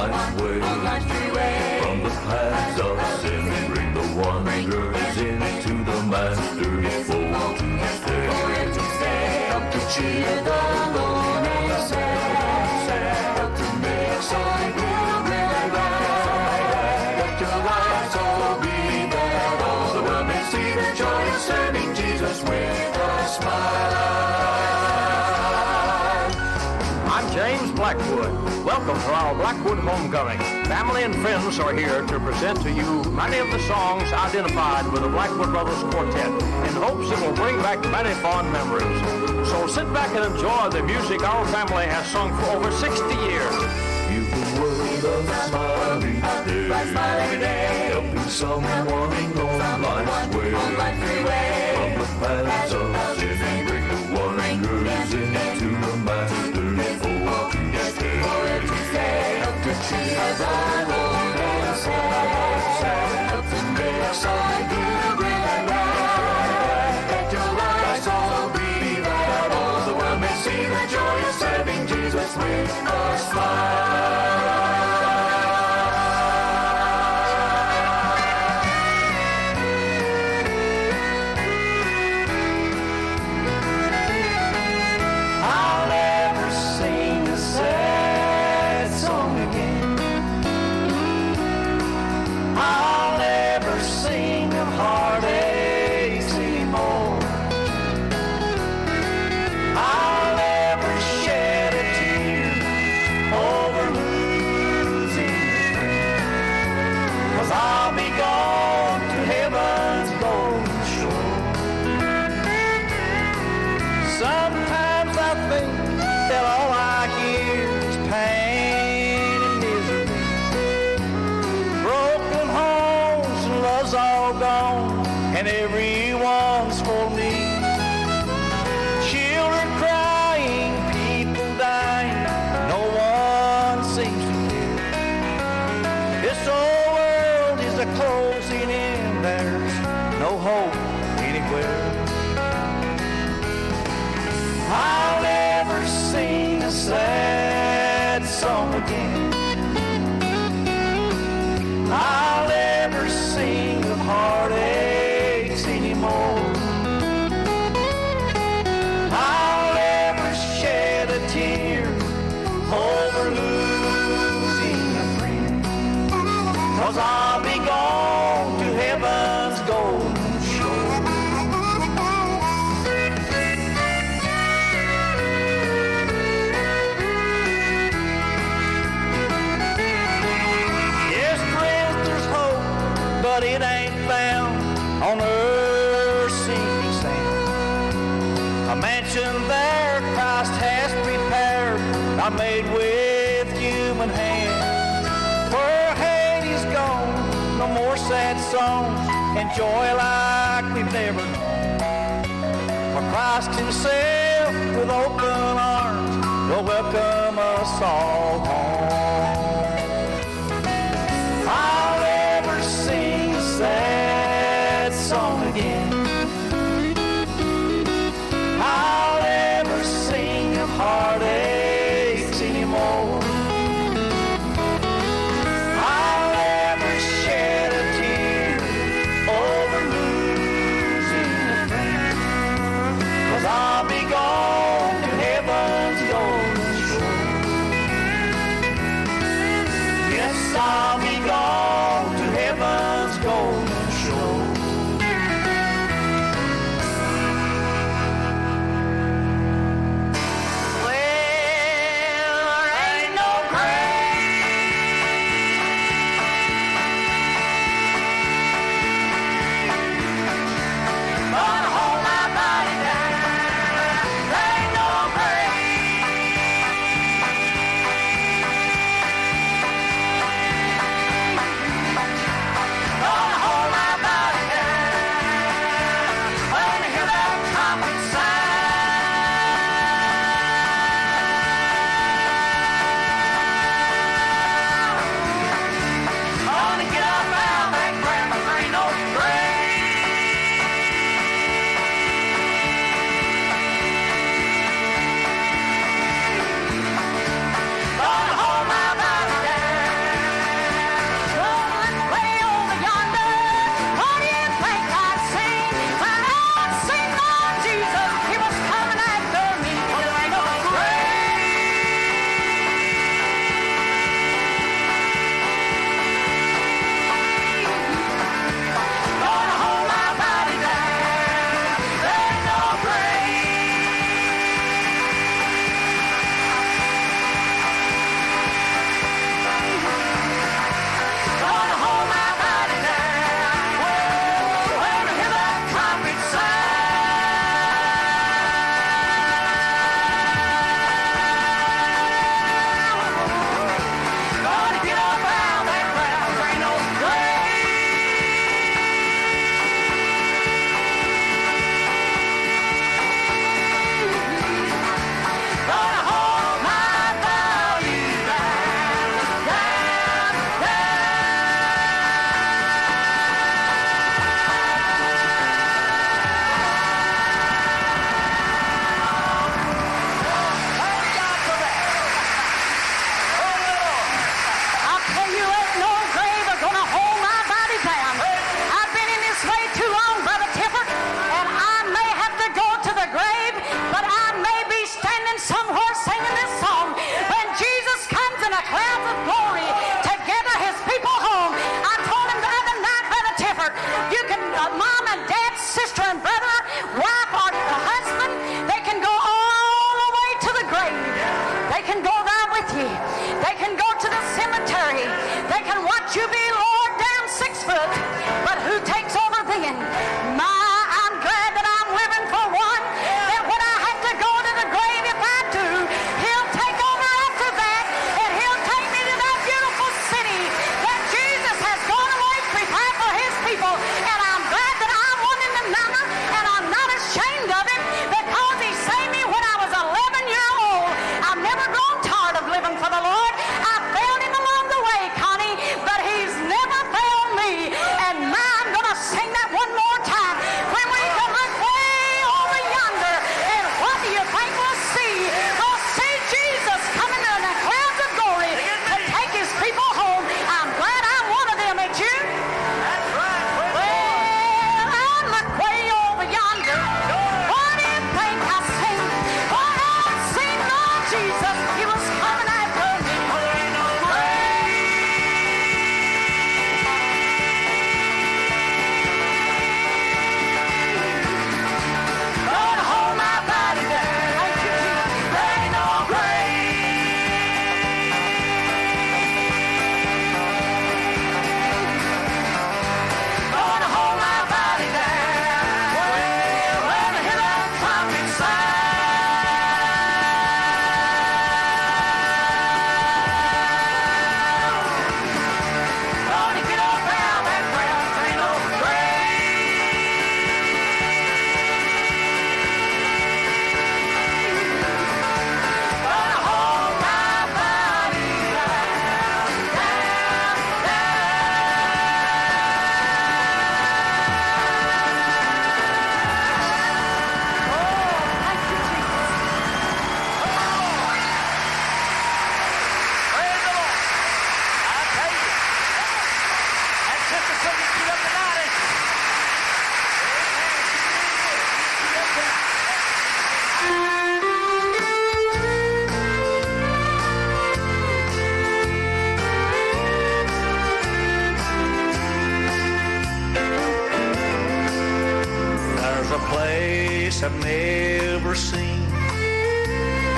life's way. From the paths of sin, bring the wanderers into the Master's fold to stay. Help to cheer the lonely and sad. Help to make some pilgrim ride. Let your lives all be that all the world may see the joy of serving Jesus with a smile. I'm James Blackwood. Welcome to our Blackwood Homecoming. Family and friends are here to present to you many of the songs identified with the Blackwood Brothers Quartet in hopes it will bring back many fond memories. So sit back and enjoy the music our family has sung for over 60 years. You can word of smile every day, helping someone on life's way. From the paths of sin, bring the wanderers into the Master's fold to stay. Help to cheer the lonely and sad. Help to make some pilgrim ride. Let your lives all be that all the world may see the joy of serving Jesus with a smile. And everyone's for me. Children crying, people dying, no one seems to care. This old world is a closing in, there's no hope anywhere. I'll never sing a sad song again. I'll never sing of heartaches anymore. I'll never shed a tear over losing a friend, 'cause I'll be gone to heaven's golden shore. Yes, friends, there's hope, but it ain't found on earth's sinking sand. A mansion there Christ has prepared, not made with human hands. Where Hades gone, no more sad songs and joy like we've never known. For Christ himself with open arms will welcome us all home. I'll never sing a sad song again. I'll never sing of heartaches anymore. I'll never shed a tear over losing a friend, 'cause I'll be gone to heaven's golden shore. Yes, I'll be gone to heaven's golden shore. never seen.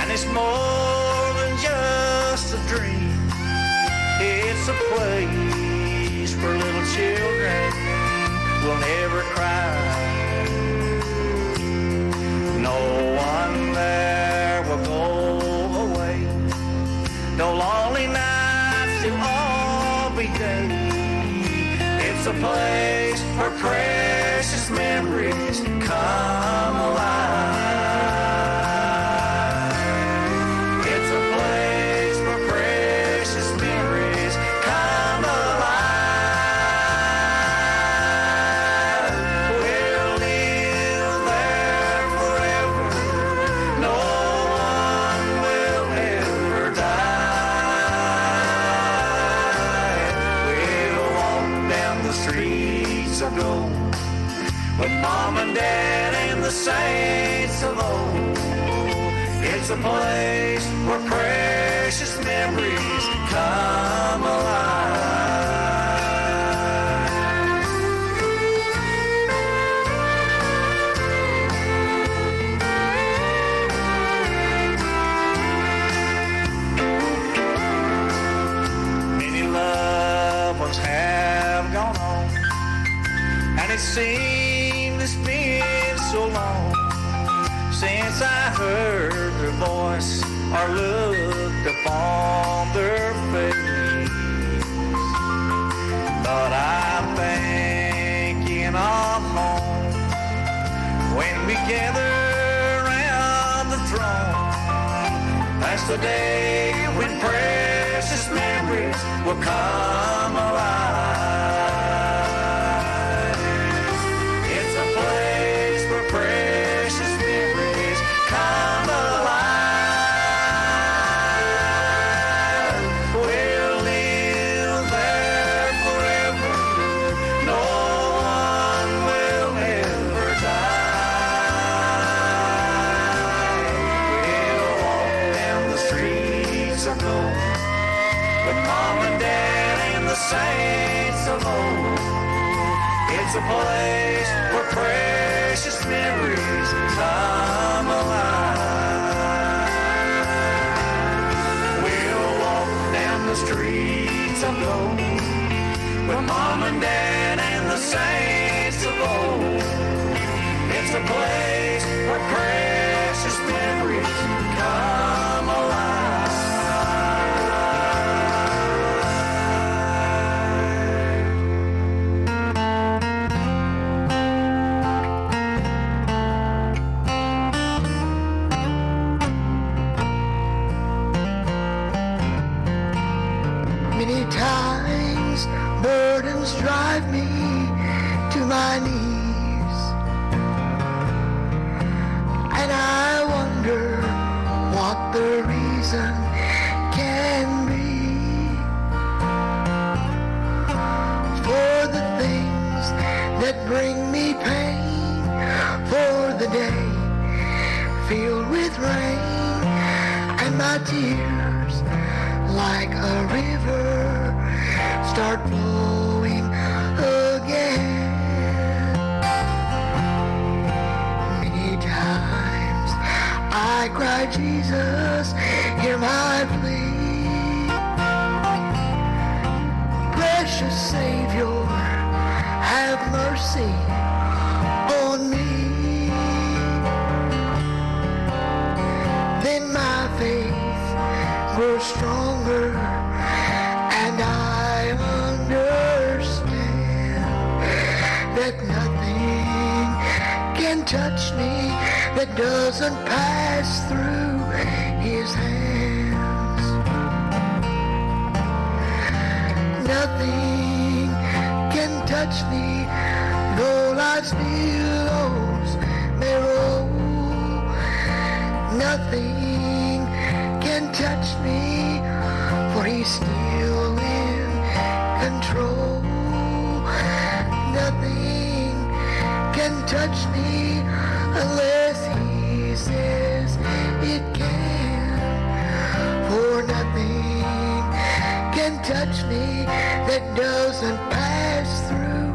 And it's more than just a dream. It's a place where little children will never cry. No one there will go away. No lonely nights, they'll all be day. It's a place where precious memories come alive. It's a place where precious memories come alive. We'll live there forever. No one will ever die. We'll walk down the streets of gold with Mom and Dad and the saints of old. It's a place where precious memories come alive. Many loved ones have gone on, and it seems it's been so long since I heard their voice or looked upon their face. But I'm thinking of home when we gather around the throne. That's the day when precious memories will come alive. It's a place where precious memories come alive. We'll live there forever. No one will ever die. We'll walk down the streets of gold with Mom and Dad and the saints of old. It's a place where precious memories come alive. We'll walk down the streets of gold with Mom and Dad and the saints of old. It's a place where precious memories come alive. Many times burdens drive me to my knees, and I wonder what the reason can be for the things that bring me pain, for the day filled with rain, and my tears like a river start flowing again. Many times I cry, Jesus, hear my plea. Precious Savior, have mercy on me. Then my faith grows stronger, and I understand that nothing can touch me that doesn't pass through His hands. Nothing can touch me, though life's billows may roll. Nothing can touch me, for He's still in control. Nothing can touch me unless He says it can, for nothing can touch me that doesn't pass through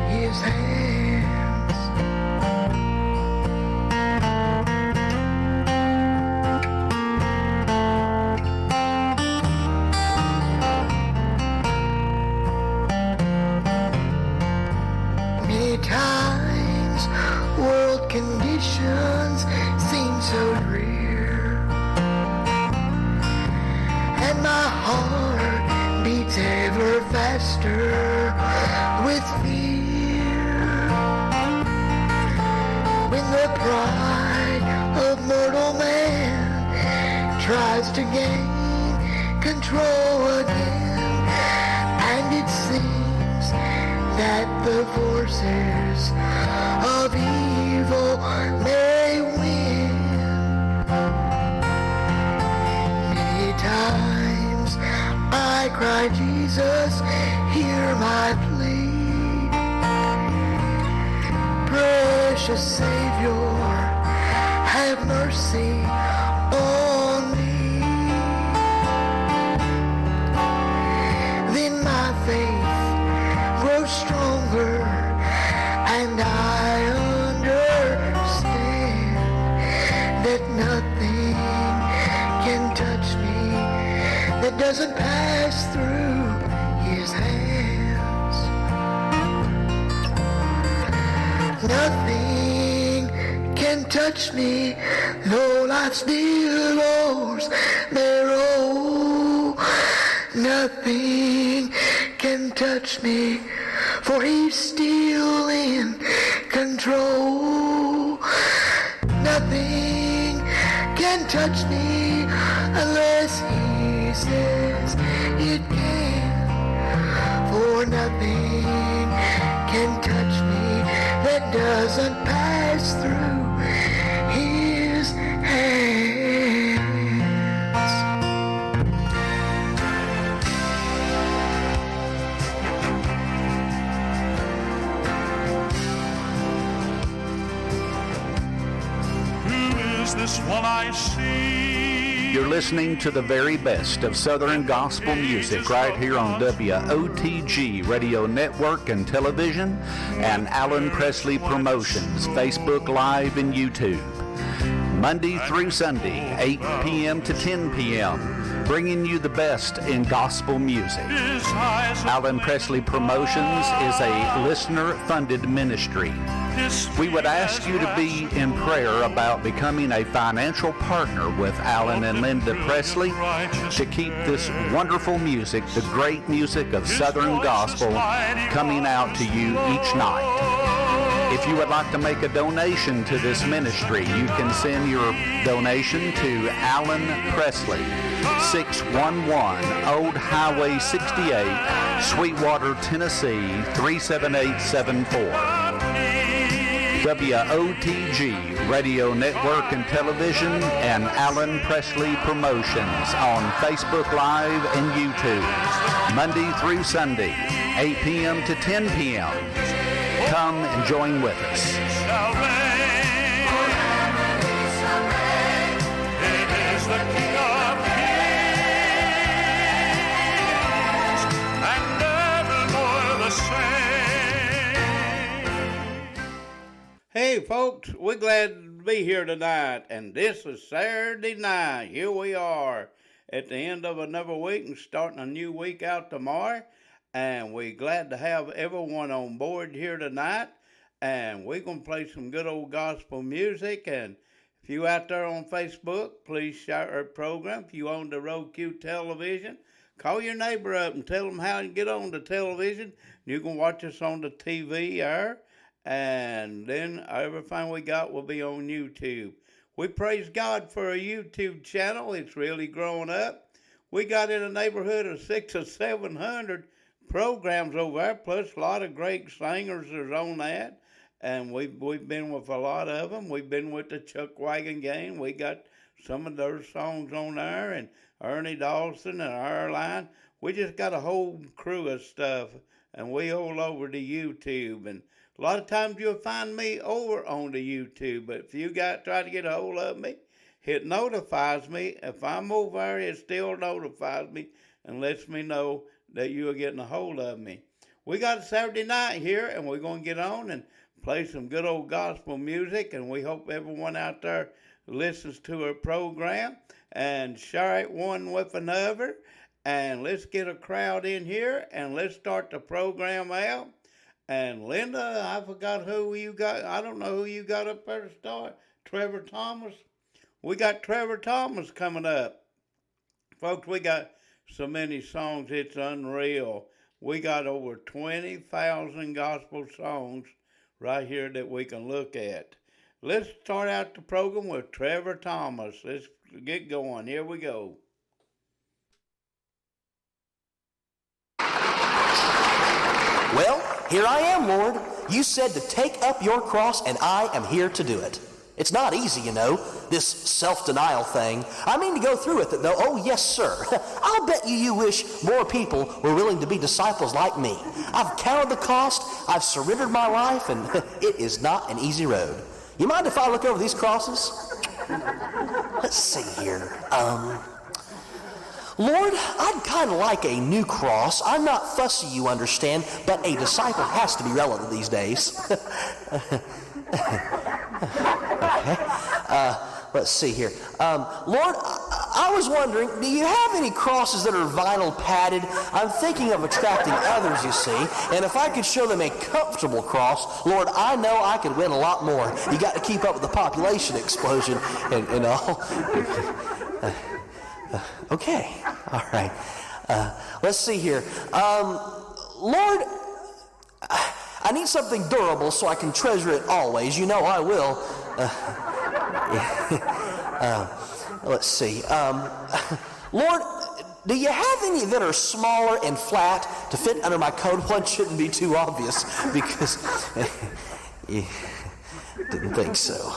His hands. ever faster with fear. When the pride of mortal man tries to gain control again, and it seems that the forces of evil may win. Many times I cry, Jesus, hear my plea. Precious Savior, have mercy on me. Then my faith grows stronger, and I understand that nothing can touch me that doesn't pass through his hands. Nothing can touch me, though life still owes their own. Nothing can touch me, for he's still in control. Nothing can touch me unless he says it can. For nothing can touch me that doesn't pass through his hands. Who is this one I see? You're listening to the very best of Southern gospel music right here on WOTG Radio Network and Television and Alan Presley Promotions, Facebook Live and YouTube. Monday through Sunday, 8 p.m. to 10 p.m., bringing you the best in gospel music. Alan Presley Promotions is a listener-funded ministry. We would ask you to be in prayer about becoming a financial partner with Alan and Linda Presley to keep this wonderful music, the great music of Southern gospel, coming out to you each night. If you would like to make a donation to this ministry, you can send your donation to Alan Presley, 611 Old Highway 68, Sweetwater, Tennessee, 37874. WOTG Radio Network and Television and Alan Presley Promotions on Facebook Live and YouTube, Monday through Sunday, 8 p.m. to 10 p.m. Come and join with us. Hey folks, we're glad to be here tonight, and this is Saturday night. Here we are at the end of another week and starting a new week out tomorrow, and we're glad to have everyone on board here tonight, and we're going to play some good old gospel music. And if you out there on Facebook, please share our program. If you own the Roku television, call your neighbor up and tell them how to get on the television. You can watch us on the TV there. And then everything we got will be on YouTube. We praise God for a YouTube channel. It's really growing up. We got in a neighborhood of 600 or 700 programs over there, plus a lot of great singers is on that. And we've been with a lot of them. We've been with the Chuck Wagon Gang. We got some of their songs on there, and Ernie Dawson and Earline. We just got a whole crew of stuff, and we all over to YouTube. And a lot of times you'll find me over on the YouTube, but if you try to get a hold of me, it notifies me. If I'm over there, it still notifies me and lets me know that you are getting a hold of me. We got a Saturday night here, and we're going to get on and play some good old gospel music, and we hope everyone out there listens to our program and share it one with another. And let's get a crowd in here, and let's start the program out. And Linda, I forgot who you got. I don't know who you got up there to start. Trevor Thomas. We got Trevor Thomas coming up. Folks, we got so many songs, it's unreal. We got over 20,000 gospel songs right here that we can look at. Let's start out the program with Trevor Thomas. Let's get going. Here we go. Well, here I am, Lord. You said to take up your cross, and I am here to do it. It's not easy, you know, this self-denial thing. I mean to go through with it, though. Oh, yes, sir. I'll bet you wish more people were willing to be disciples like me. I've counted the cost, I've surrendered my life, and it is not an easy road. You mind if I look over these crosses? Let's see here. Lord, I'd kind of like a new cross. I'm not fussy, you understand, but a disciple has to be relevant these days. Okay. Let's see here. Lord, I was wondering, do you have any crosses that are vinyl padded? I'm thinking of attracting others, you see, and if I could show them a comfortable cross, Lord, I know I could win a lot more. You got to keep up with the population explosion and all. Okay, all right. Let's see here. Lord, I need something durable so I can treasure it always. You know I will. Let's see. Lord, do you have any that are smaller and flat to fit under my coat? One shouldn't be too obvious because didn't think so.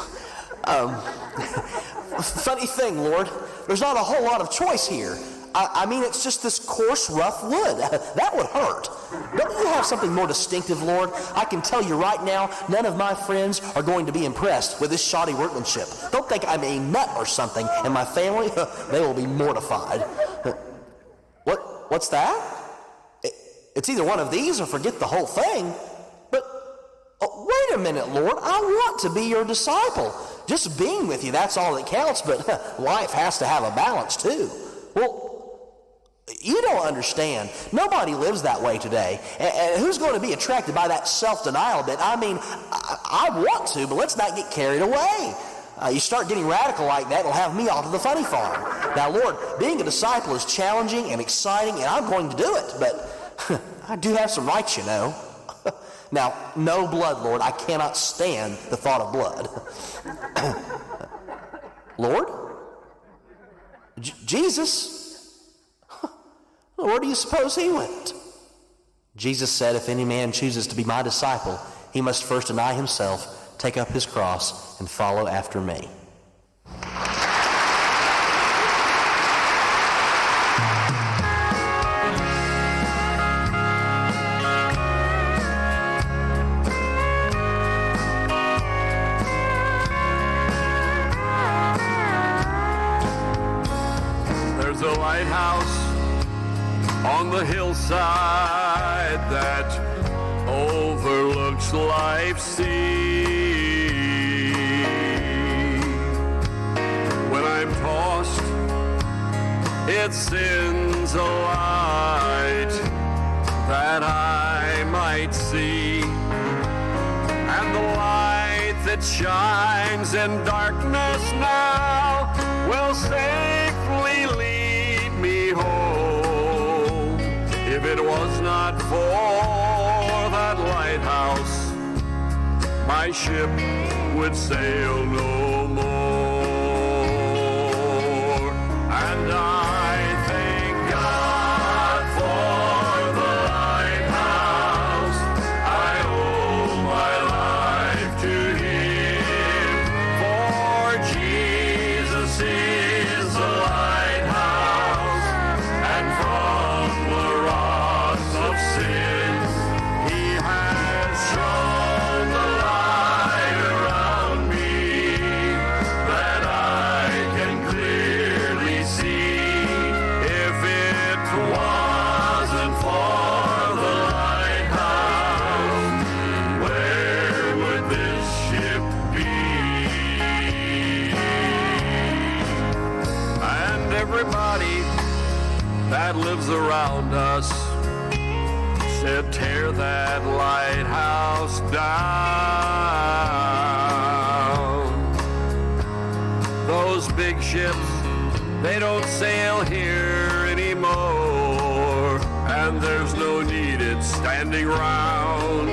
Funny thing, Lord, there's not a whole lot of choice here. I mean, it's just this coarse, rough wood. That would hurt. Don't you have something more distinctive, Lord? I can tell you right now, none of my friends are going to be impressed with this shoddy workmanship. Don't think I'm a nut or something, and my family, they will be mortified. What's that? It's either one of these or forget the whole thing. But, wait a minute, Lord. I want to be your disciple. Just being with you, that's all that counts, but life has to have a balance, too. Well, you don't understand. Nobody lives that way today. And who's going to be attracted by that self-denial bit? I mean, I want to, but let's not get carried away. You start getting radical like that, it'll have me off to the funny farm. Now, Lord, being a disciple is challenging and exciting, and I'm going to do it, but I do have some rights, you know. Now, no blood, Lord. I cannot stand the thought of blood. Lord? Jesus? Where do you suppose he went? Jesus said, if any man chooses to be my disciple, he must first deny himself, take up his cross, and follow after me. There's a lighthouse on the hillside that overlooks life's sea. When I'm tossed, it sends a light that I might see, and the light that shines in darkness now will safely lead me home. If it was not for that lighthouse, my ship would sail no more. And I thank God for the lighthouse. I owe my life to Him, for Jesus is the lighthouse, and from the rocks of sin He has shone the light around me, that I can clearly see. If it wasn't for the lighthouse, where would this ship be? And everybody that lives around us said, tear that lighthouse down. Those big ships, they don't sail here anymore. standing round.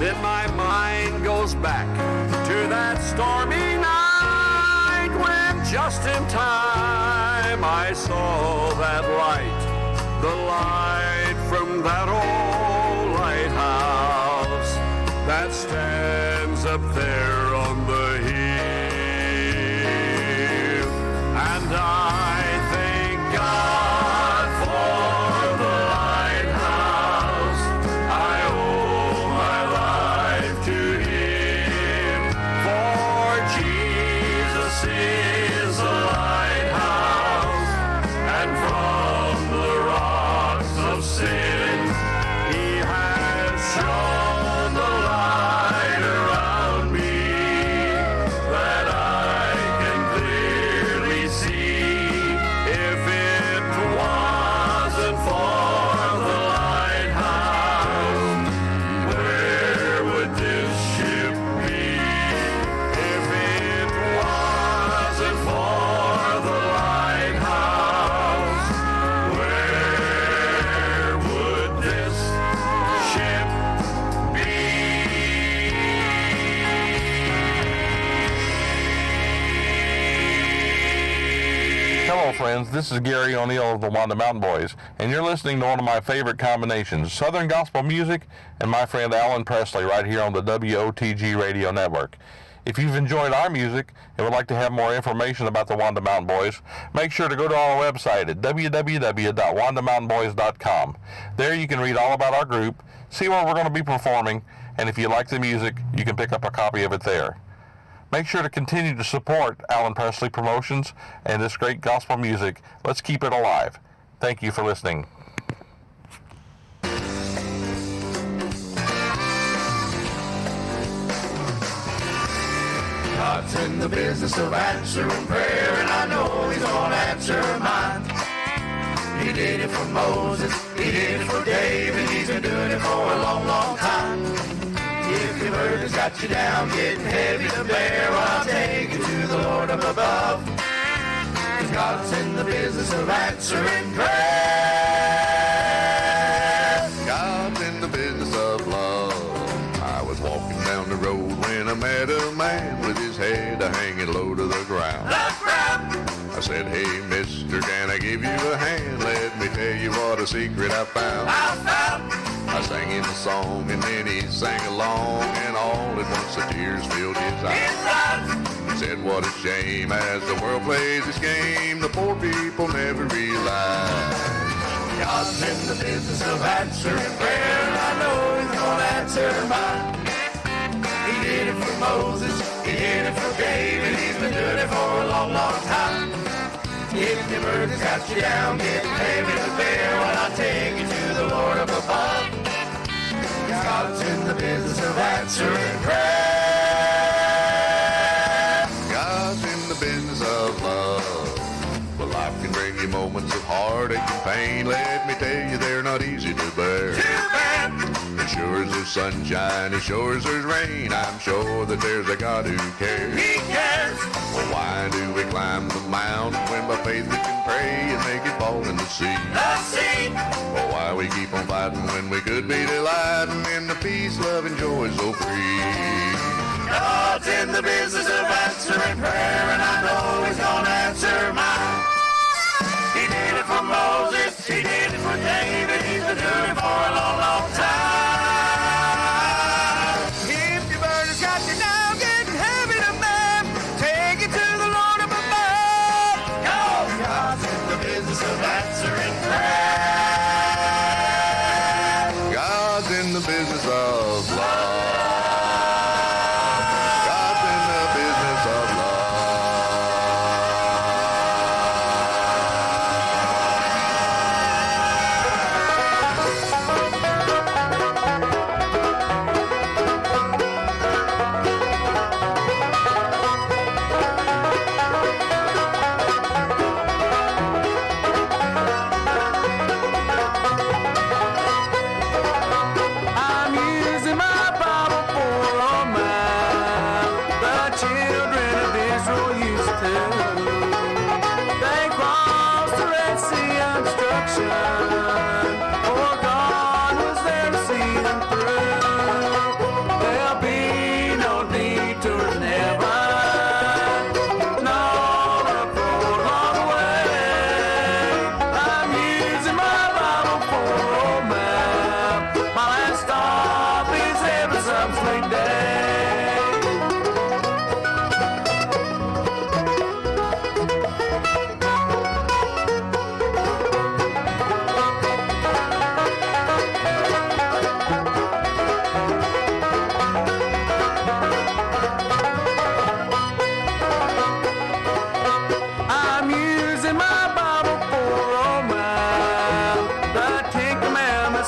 Then my mind goes back to that stormy night when just in time I saw that light, the light from that old lighthouse that stands up there on the hill. And I thank God for the lighthouse. I owe my life to Him, for Jesus is a lighthouse, and from the rocks of sin He has shone the light around me, that I can clearly see. If it wasn't for the lighthouse, where would this ship be? If it wasn't for the lighthouse, where would this ship be? Hello, friends. This is Gary O'Neill of the Wanda Mountain Boys, and you're listening to one of my favorite combinations, Southern Gospel music and my friend Alan Presley, right here on the WOTG radio network. If you've enjoyed our music and would like to have more information about the Wanda Mountain Boys, make sure to go to our website at www.wandamountainboys.com. There you can read all about our group, see where we're going to be performing, and if you like the music, you can pick up a copy of it there. Make sure to continue to support Alan Presley Promotions and this great gospel music. Let's keep it alive. Thank you for listening. God's in the business of answering prayer, and I know He's gonna answer mine. He did it for Moses, He did it for David, He's been doing it for a long, long time. If your burden's got you down, getting heavy to bear, well, I'll take you to the Lord up above. 'Cause God's in the business of answering prayer. God's in the business of love. I was walking down the road when I met a man with his head hanging low to the ground. I said, hey, mister, can I give you a hand? Let me tell you what a secret I found. I sang him a song and then he sang along, and all at once the tears filled his eyes. He said, what a shame as the world plays this game, the poor people never realize. God's in the business of answering prayer, and I know He's gonna answer mine. He did it for Moses, He did it for David, He's been doing it for a long, long time. If your burden's got you down, getting heavy to bear, well, I'll take you to the Lord up above. God's in the business of answering prayer. God's in the business of love. Well, life can bring you moments of heartache and pain. Let me tell you, they're not easy to bear. As sure as there's sunshine, as sure as there's rain, I'm sure that there's a God who cares. He cares. Well, why do we climb the mountain when by faith we can pray and make it fall in the sea? The sea. Well, why we keep on fighting when we could be delighting in the peace, love, and joy so free? God's in the business of answering prayer, and I know He's gonna answer mine. He did it for Moses, He did it for David, He's been doing it for a long, long time. If your burden's got you down, getting heavy to bear, take it to the Lord up above. God's in the business of answering prayer. God's in the business of love. God's in the business of love.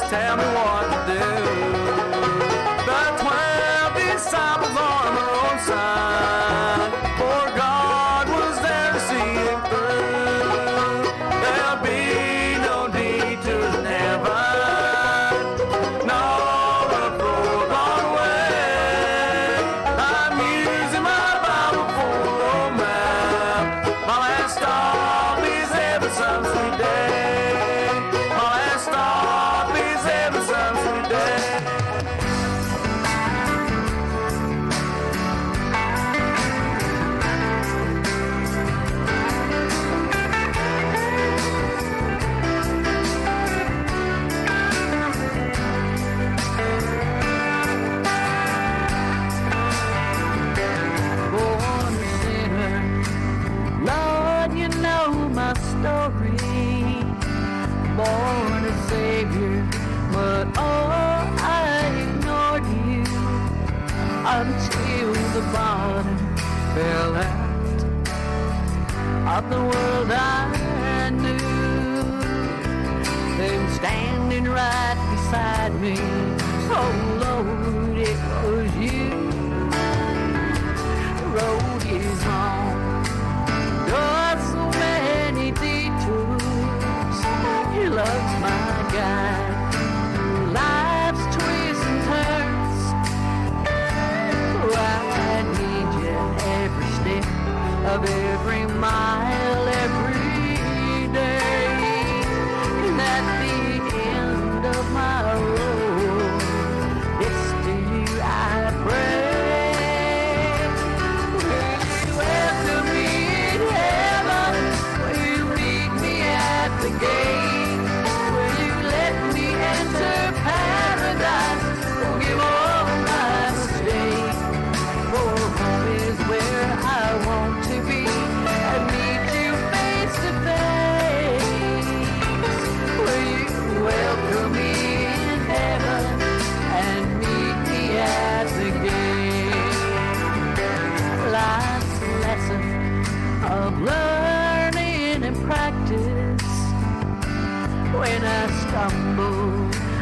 tell me what to do. The 12 disciples on the roadside, for God was there to see it through. There'll be no detours in heaven, no rough road on the way. I'm using my Bible for a map. My last stop is heaven some sweet day. My last stop is heaven some sweet day. Born a sinner, Lord, you know my story. Born a savior, but oh, I ignored you until the bottom fell out of the world I knew. Then standing right beside me, oh Lord, it was you. The road is long, does so many detours. Your love's my guide through life's twists and turns. Oh, I need you every step of every mile, every day. And at the end of my road, it's to you I pray. Will you welcome me in heaven? Will you meet me at the gate? Will you let me enter paradise? Forgive all my mistakes. For home is where I want to be and meet you face to face. Will you welcome me in heaven and meet me at the gate? Life's lesson of learning and practice. When I stumble,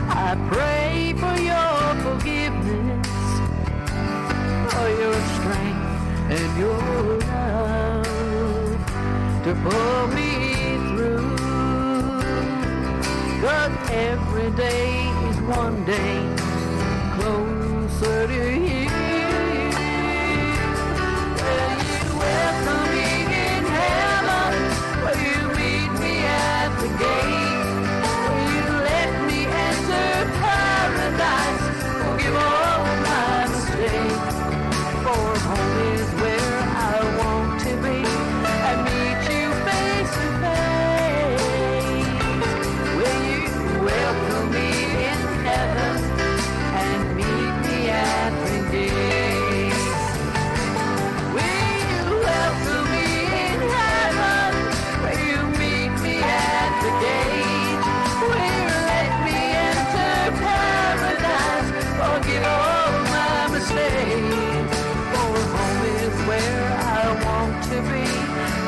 I pray for your forgiveness, for your strength and your love to pull me through. 'Cause every day is one day closer to you. Will you welcome me in heaven? Will you meet me at the gate? Will you let me enter paradise? Forgive all my mistakes. For home is where I want to be and meet you face to face. Will you welcome me in heaven and meet me at the gate? Will you welcome me in heaven? Will you meet me at the gate? Will you let me enter paradise? Forgive all my mistakes. For home is where I want to be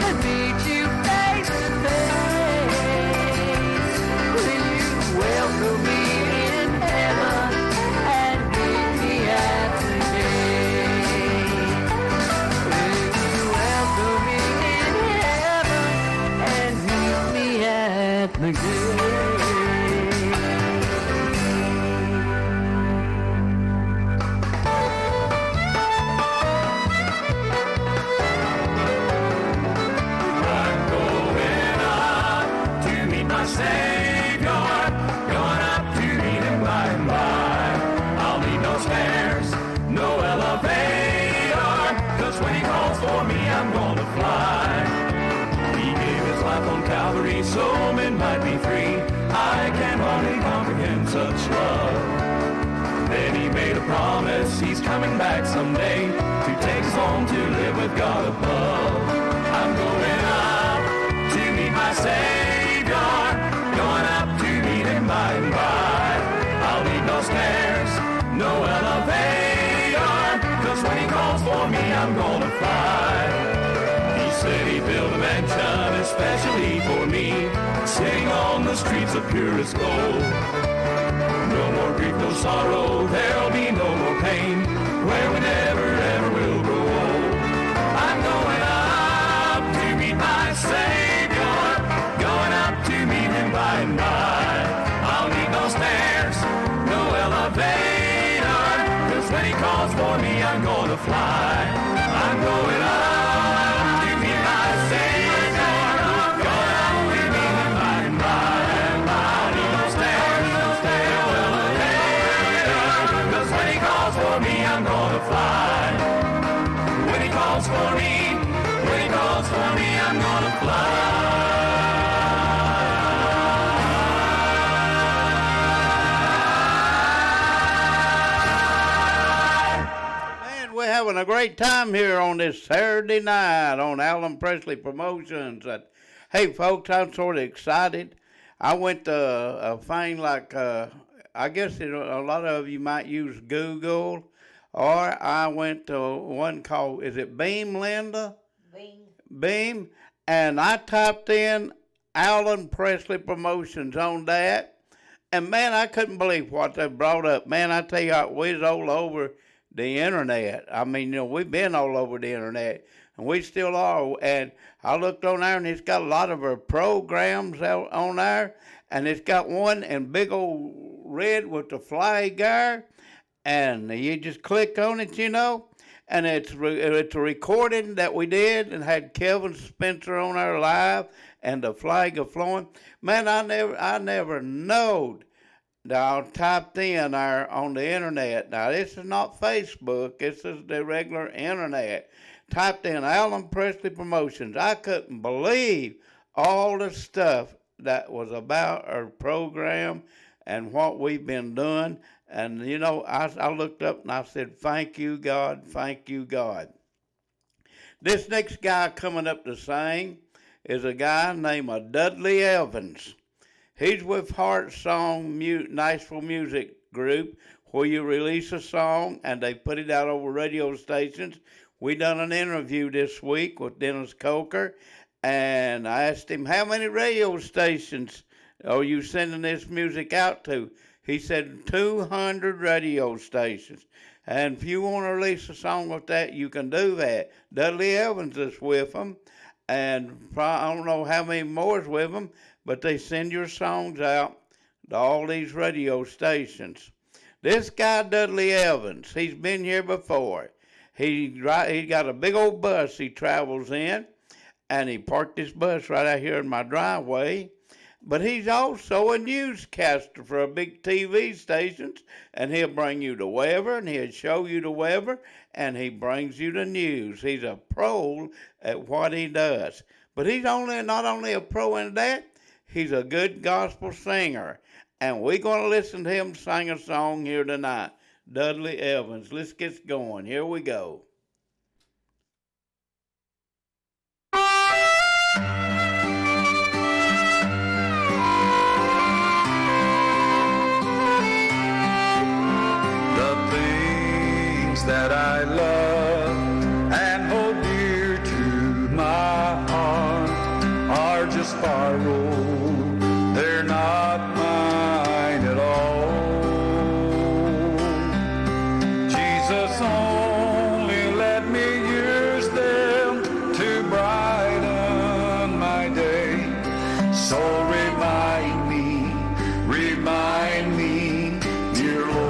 and meet you face to face. Will you welcome me in heaven and meet me at the gate? Will you welcome me in heaven and meet me at the gate? I'm going up to meet my Savior, going up to meet him by and by. I'll need no stairs, no elevator, 'cause when he calls for me, I'm gonna fly. He gave his life on Calvary so men might be free. I can hardly comprehend such love. Then he made a promise, he's coming back someday to take us home to live with God above. I'm going up to meet my Savior, going up to meet him by and by. I'll need no stairs, no elevator, 'cause when he calls for me, I'm gonna fly. He said he built a mansion especially for me, sitting on the streets of purest gold. no sorrow, there'll be no more pain, where we never ever will grow old. I'm going up to meet my Savior, going up to meet him by and by. I'll need no stairs, no elevator, 'cause when he calls for me, I'm gonna fly. I'm going up to meet my Savior, going up to meet him by and by. I'll need no stairs, no elevator, 'cause when he calls for me, I'm gonna fly. When he calls for me, when he calls for me, I'm gonna fly. We're having a great time here on this Saturday night on Alan Presley Promotions. Hey, folks, I'm sort of excited. I went to a thing like, I guess a lot of you might use Google, or I went to one called, is it Beam, Linda? Beam. And I typed in Alan Presley Promotions on that. And, man, I couldn't believe what they brought up. Man, I tell you what, we was all over the internet. I mean, we've been all over the internet, and we still are. And I looked on there, and it's got a lot of our programs out on there, and it's got one in big old red with the flag there, and you just click on it, and it's a recording that we did and had Kevin Spencer on our live, and the flag of flowing. Man, I never knowed. Now, I typed in there on the internet. Now, this is not Facebook. This is the regular internet. Typed in Alan Presley Promotions. I couldn't believe all the stuff that was about our program and what we've been doing. And, I looked up and I said, thank you, God. Thank you, God. This next guy coming up to sing is a guy named Dudley Evans. He's with Heart Song Nashville Music Group, where you release a song and they put it out over radio stations. We done an interview this week with Dennis Coker, and I asked him, how many radio stations are you sending this music out to? He said 200 radio stations. And if you want to release a song with that, you can do that. Dudley Evans is with them, and I don't know how many more is with them, but they send your songs out to all these radio stations. This guy, Dudley Evans, he's been here before. He got a big old bus he travels in, and he parked this bus right out here in my driveway. But he's also a newscaster for a big TV stations, and he'll bring you the weather, and he'll show you the weather, and he brings you the news. He's a pro at what he does. But he's not only a pro in that, he's a good gospel singer, and we're going to listen to him sing a song here tonight. Dudley Evans. Let's get going. Here we go. The things that I love and hold dear to my heart are just borrowed. They're not mine at all. Jesus only let me use them to brighten my day. So remind me, dear Lord.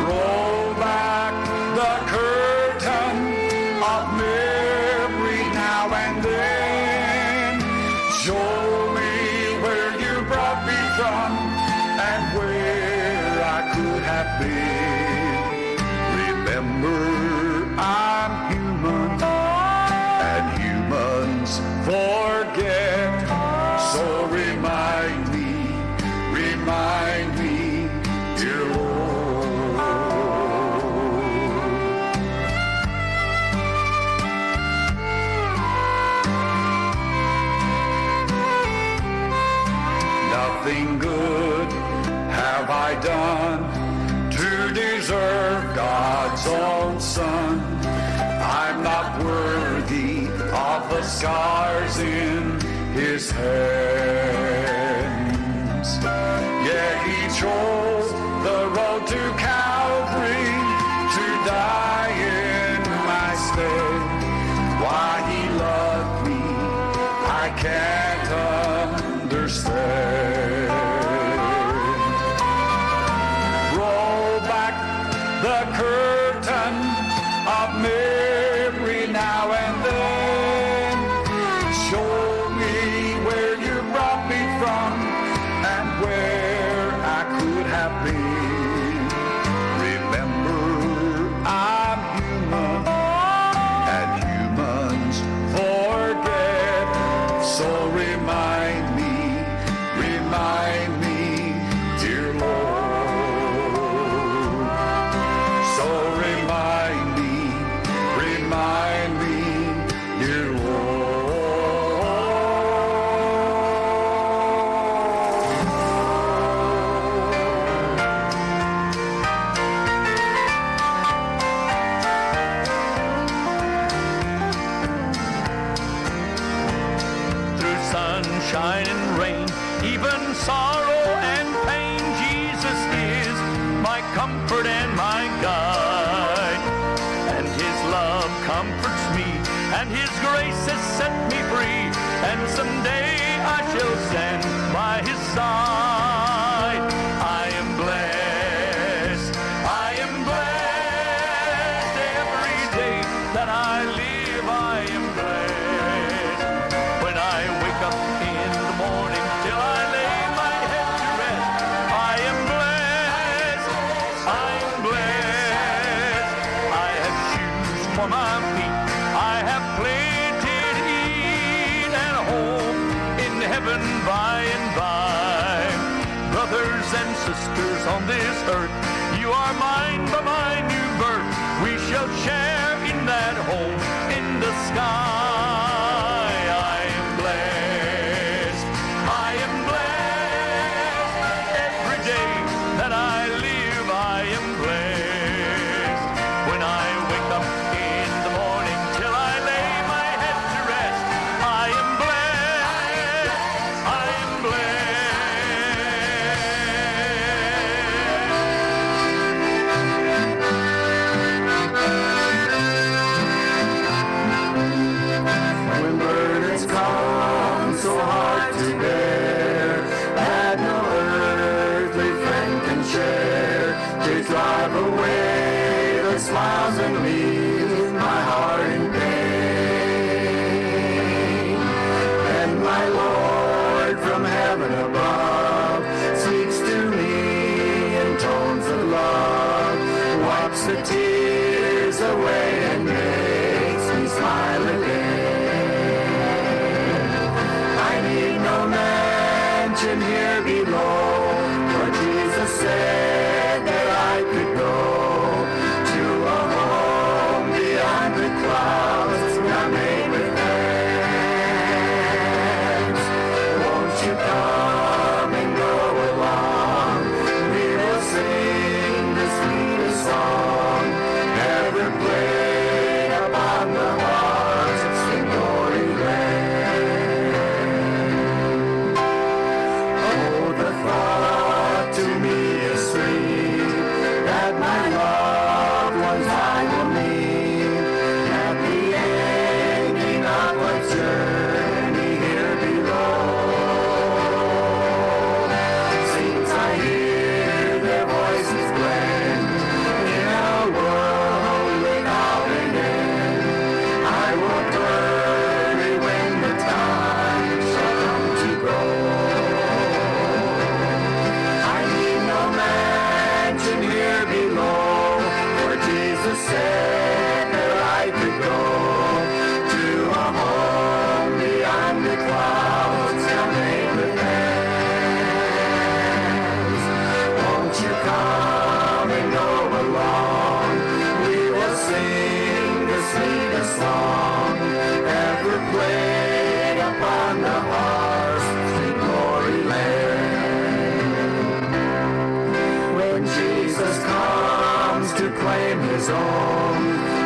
Roll back the curtain of memory now and then. Show me where you brought me from and where I could have been. Remember, I'm human and humans forget. So remind me, dear Lord. Nothing good have I done to deserve God's own Son. I'm not worthy of the scars in His hands. curtain of memory now and then. Show me where you brought me from and where I could have been. Remember, I'm human and humans forget. So remind me, dear Lord. So remind me, dear Sunshine and rain, even sorrow and pain, Jesus is my comfort and my guide. And his love comforts me, and his grace has set me free, and someday I shall stand by his side. I am blessed, every day that I live, I am blessed. When I wake up in the morning till I lay my head to rest, I am blessed, I have shoes for my feet, I have plenty to eat, and a home in heaven by and by. Brothers and sisters on this earth, you are mine by my new birth. We shall share in that home in the sky. I am blessed, every day that I live, I am blessed. When I wake up in the morning till I lay my head to rest, I am blessed, When burdens come so hard to bear that no earthly friend can share, to drive away the smiles and leave my heart in pain. And my Lord from heaven above speaks to me in tones of love, wipes the tears away and makes me smile again. I need no mansion here below, for Jesus said that I could go to a home beyond the clouds, not made with hands. Won't you come and go along? We will sing the sweetest song ever played upon the harps in glory land. Oh, the thought to me is sweet, that my loved ones I will meet at the ending of life's journey here below. Since I hear their voices blend in a world without an end, I will hurry when the time shall come to go. I need no mansion here below, for Jesus said that I could go to a home beyond the clouds, not made with hands. Won't you come and go along? We will sing the sweetest song ever played upon the harps in glory land. When Jesus comes to claim his own,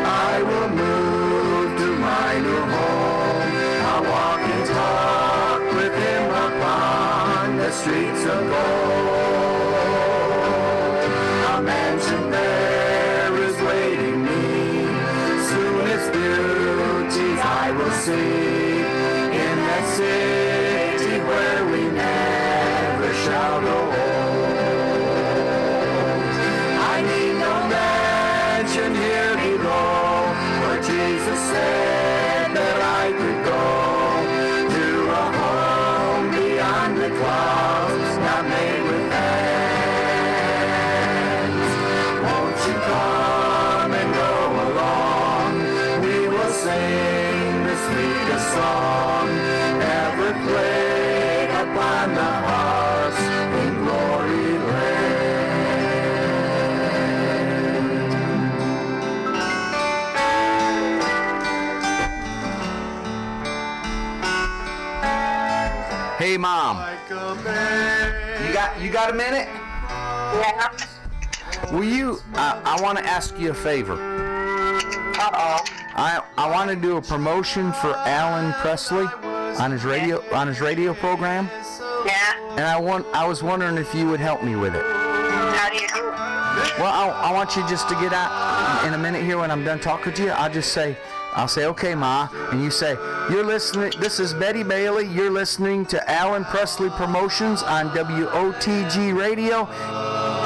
I will move to my new home. I'll walk and talk with him upon the streets of gold. A mansion there is waiting me, soon its beauties I will see, in that city where we never shall grow old. I need no man Hey, Mom. You got a minute? Yeah. Will you? I want to ask you a favor. Uh-oh. I want to do a promotion for Alan Presley on his radio program, Yeah. and I was wondering if you would help me with it. How do you do it? Well, I want you just to get out in a minute here when I'm done talking to you. I'll say, okay, Ma, and you say, you're listening. This is Betty Bailey. You're listening to Alan Presley Promotions on WOTG Radio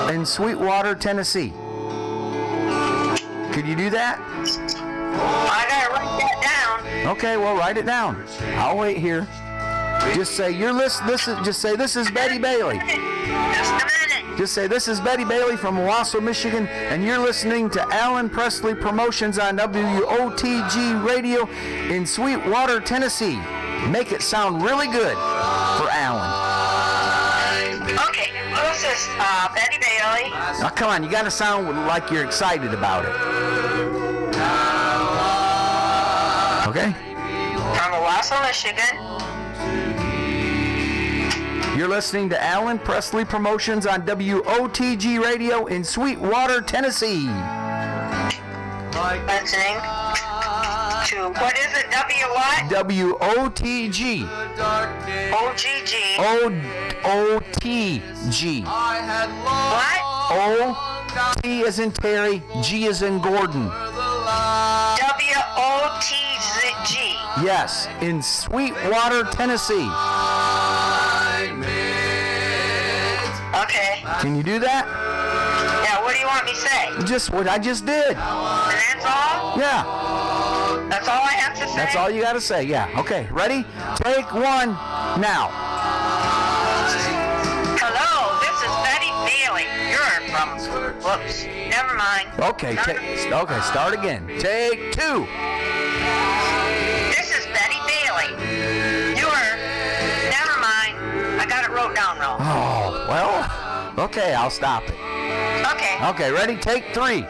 in Sweetwater, Tennessee. Could you do that? I gotta write that down. Okay, well, write it down. I'll wait here. Just say you're listening. Just say this is Betty Bailey. Just a minute. Just say this is Betty Bailey from Owasso, Michigan, and you're listening to Alan Presley Promotions on WOTG Radio in Sweetwater, Tennessee. Make it sound really good for Alan. Okay, this is Betty Bailey. Now, come on, you got to sound like you're excited about it. Okay? From Owasso, Michigan. You're listening to Alan Presley Promotions on WOTG Radio in Sweetwater, Tennessee. Listening to, what is it, W what? WOTG. OGG. O-O-T-G. What? O-T as in Terry, G as in Gordon. W-O-T-G. Yes, in Sweetwater, Tennessee. Okay. Can you do that? Now, what do you want me to say? Just what I just did. And that's all? Yeah, That's all I have to say? that's all you got to say. Yeah, okay. Ready? Take one now. Hello, this is Betty Bailey. You're from... Whoops. Never mind. Okay, start again. Take two. This is Betty Bailey. You're... Never mind. I got it wrote down wrong. Oh, well, okay, I'll stop it. Okay. Okay, ready? Take three.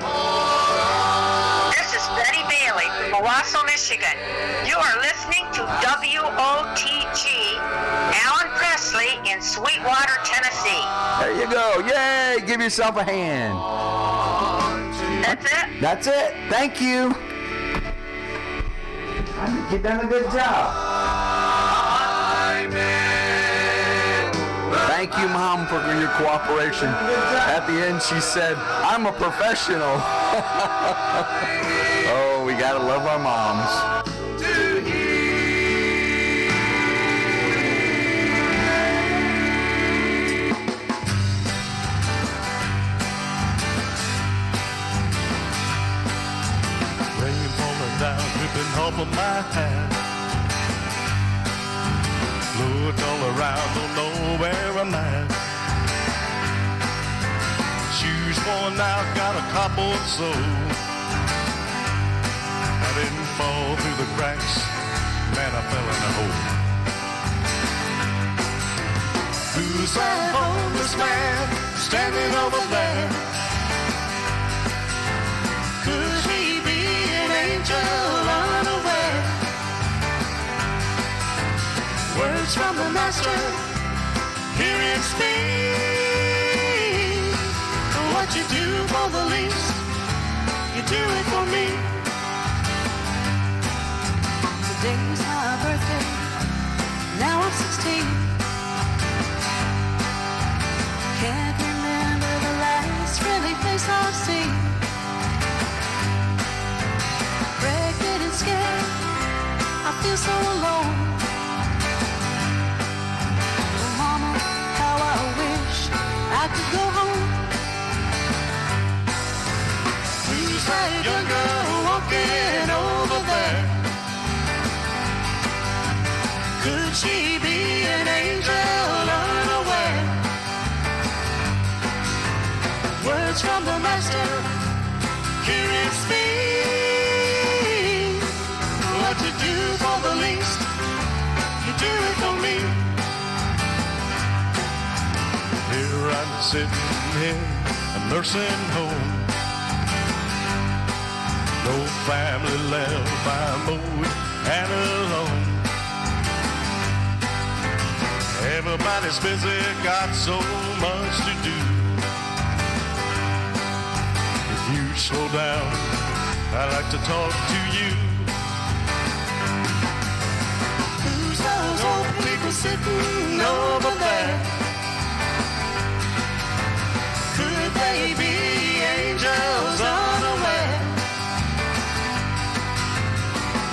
This is Betty Bailey from Owasso, Michigan. You are listening to WOTG Alan Presley in Sweetwater, Tennessee. There you go. Yay! Give yourself a hand. That's it? That's it. Thank you. You've done a good job. Thank you, Mom, for your cooperation. At the end, she said, I'm a professional. Oh, we gotta love our moms. Rain falling down, dripping off of my hat. Look all around, don't know where I'm at. Shoes worn out, got a cobbled sole. I didn't fall through the cracks, man, I fell in a hole. Who's that homeless man standing over there? Could he be an angel unaware? Words from the master, hear him speak. What you do for the least, you do it for me. Today's my birthday, now I'm 16. Can't remember the last friendly face I've seen. Pregnant and scared, I feel so alone. Oh mama, how I wish I could go home. Who's that young girl walking over there? Could she be an angel unaware? Words from the master, hear him speak. What you do for the least, you do it for me. Here I'm sitting in a nursing home. No family left, I'm old and alone. Everybody's busy, got so much to do. If you slow down, I'd like to talk to you. Who's those old people sitting over there? Could they be angels unaware?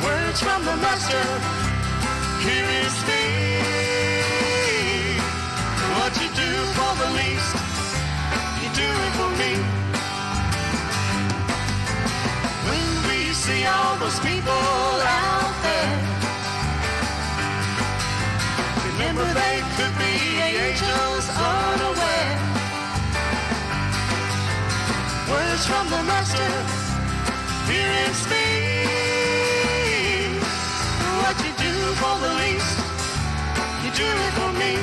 Words from the master, here is me. What you do for the least, you do it for me. When we see all those people out there, remember they could be angels unaware. Words from the master, here is me. What you do for the least, you do it for me.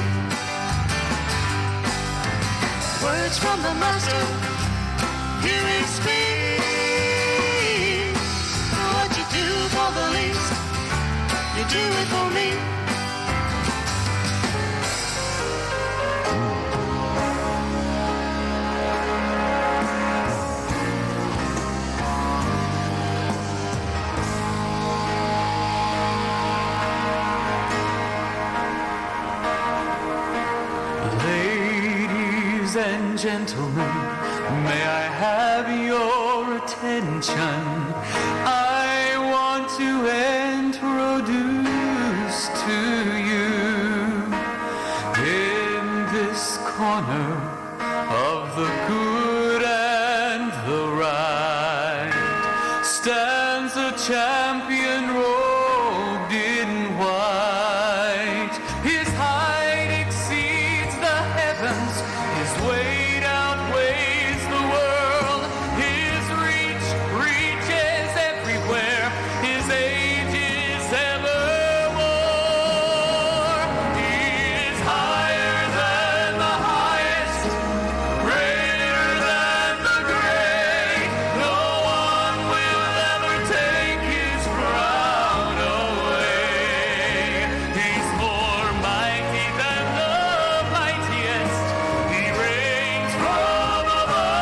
Words from the master, here is me. What you do for the least, you do it for me. Ladies and gentlemen, may I have your attention? I want to introduce to you, in this corner of the good and the right, stands a champion robed in white. His height exceeds the heavens, his weight outweighs the world. His reach reaches everywhere, his age is evermore. He is higher than the highest, greater than the great. No one will ever take his crown away. He's more mighty than the mightiest. He reigns from above.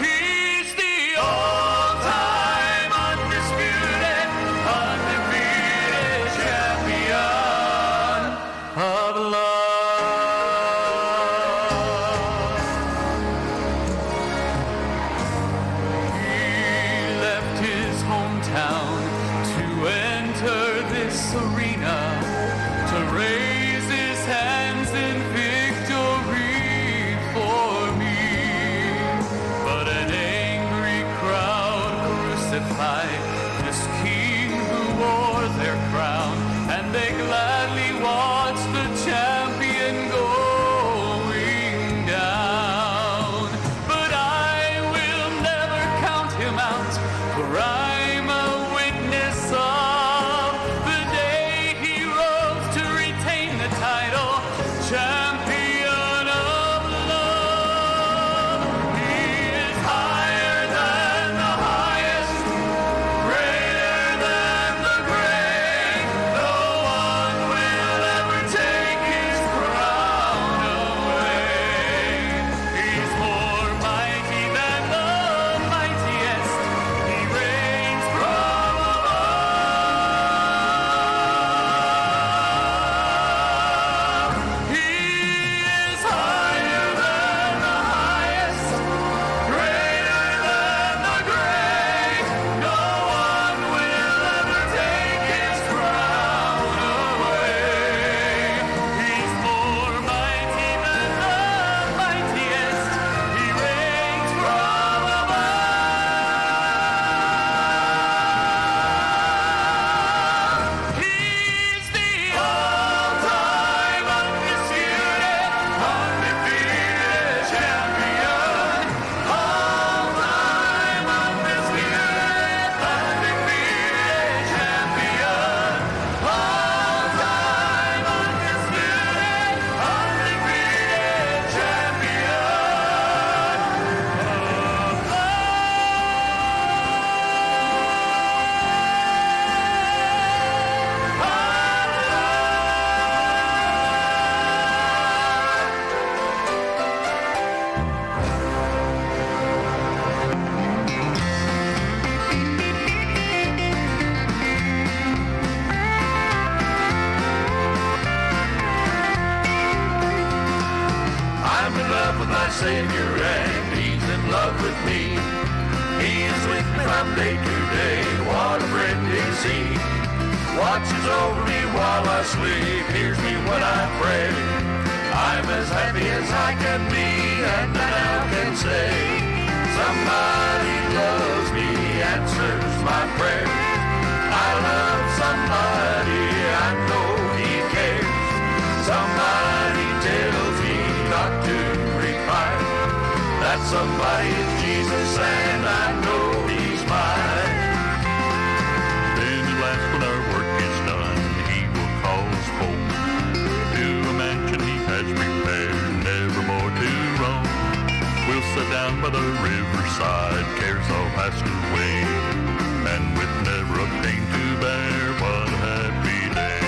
He's the all-time undisputed, undefeated champion of love. He left his hometown to enter this arena, to raise his hands in victory for me. But an angry crowd crucified this king who wore their crown, and they gladly watched the champion going down. But I will never count him out, for I'm a witness of the day he rose to retain the title. Savior, and He's in love with me. He is with me from day to day. What a friend is He. Watches over me while I sleep, hears me when I pray. I'm as happy as I can be, and I now can say, somebody loves me, answers my prayer. I love somebody, I know He cares. Somebody tells me not to reply. That somebody is Jesus, and I know He's mine. Then at last when our work is done, He will call us home to a mansion He has prepared, never more to roam. We'll sit down by the riverside, cares all passed away, and with never a pain to bear, what a happy day.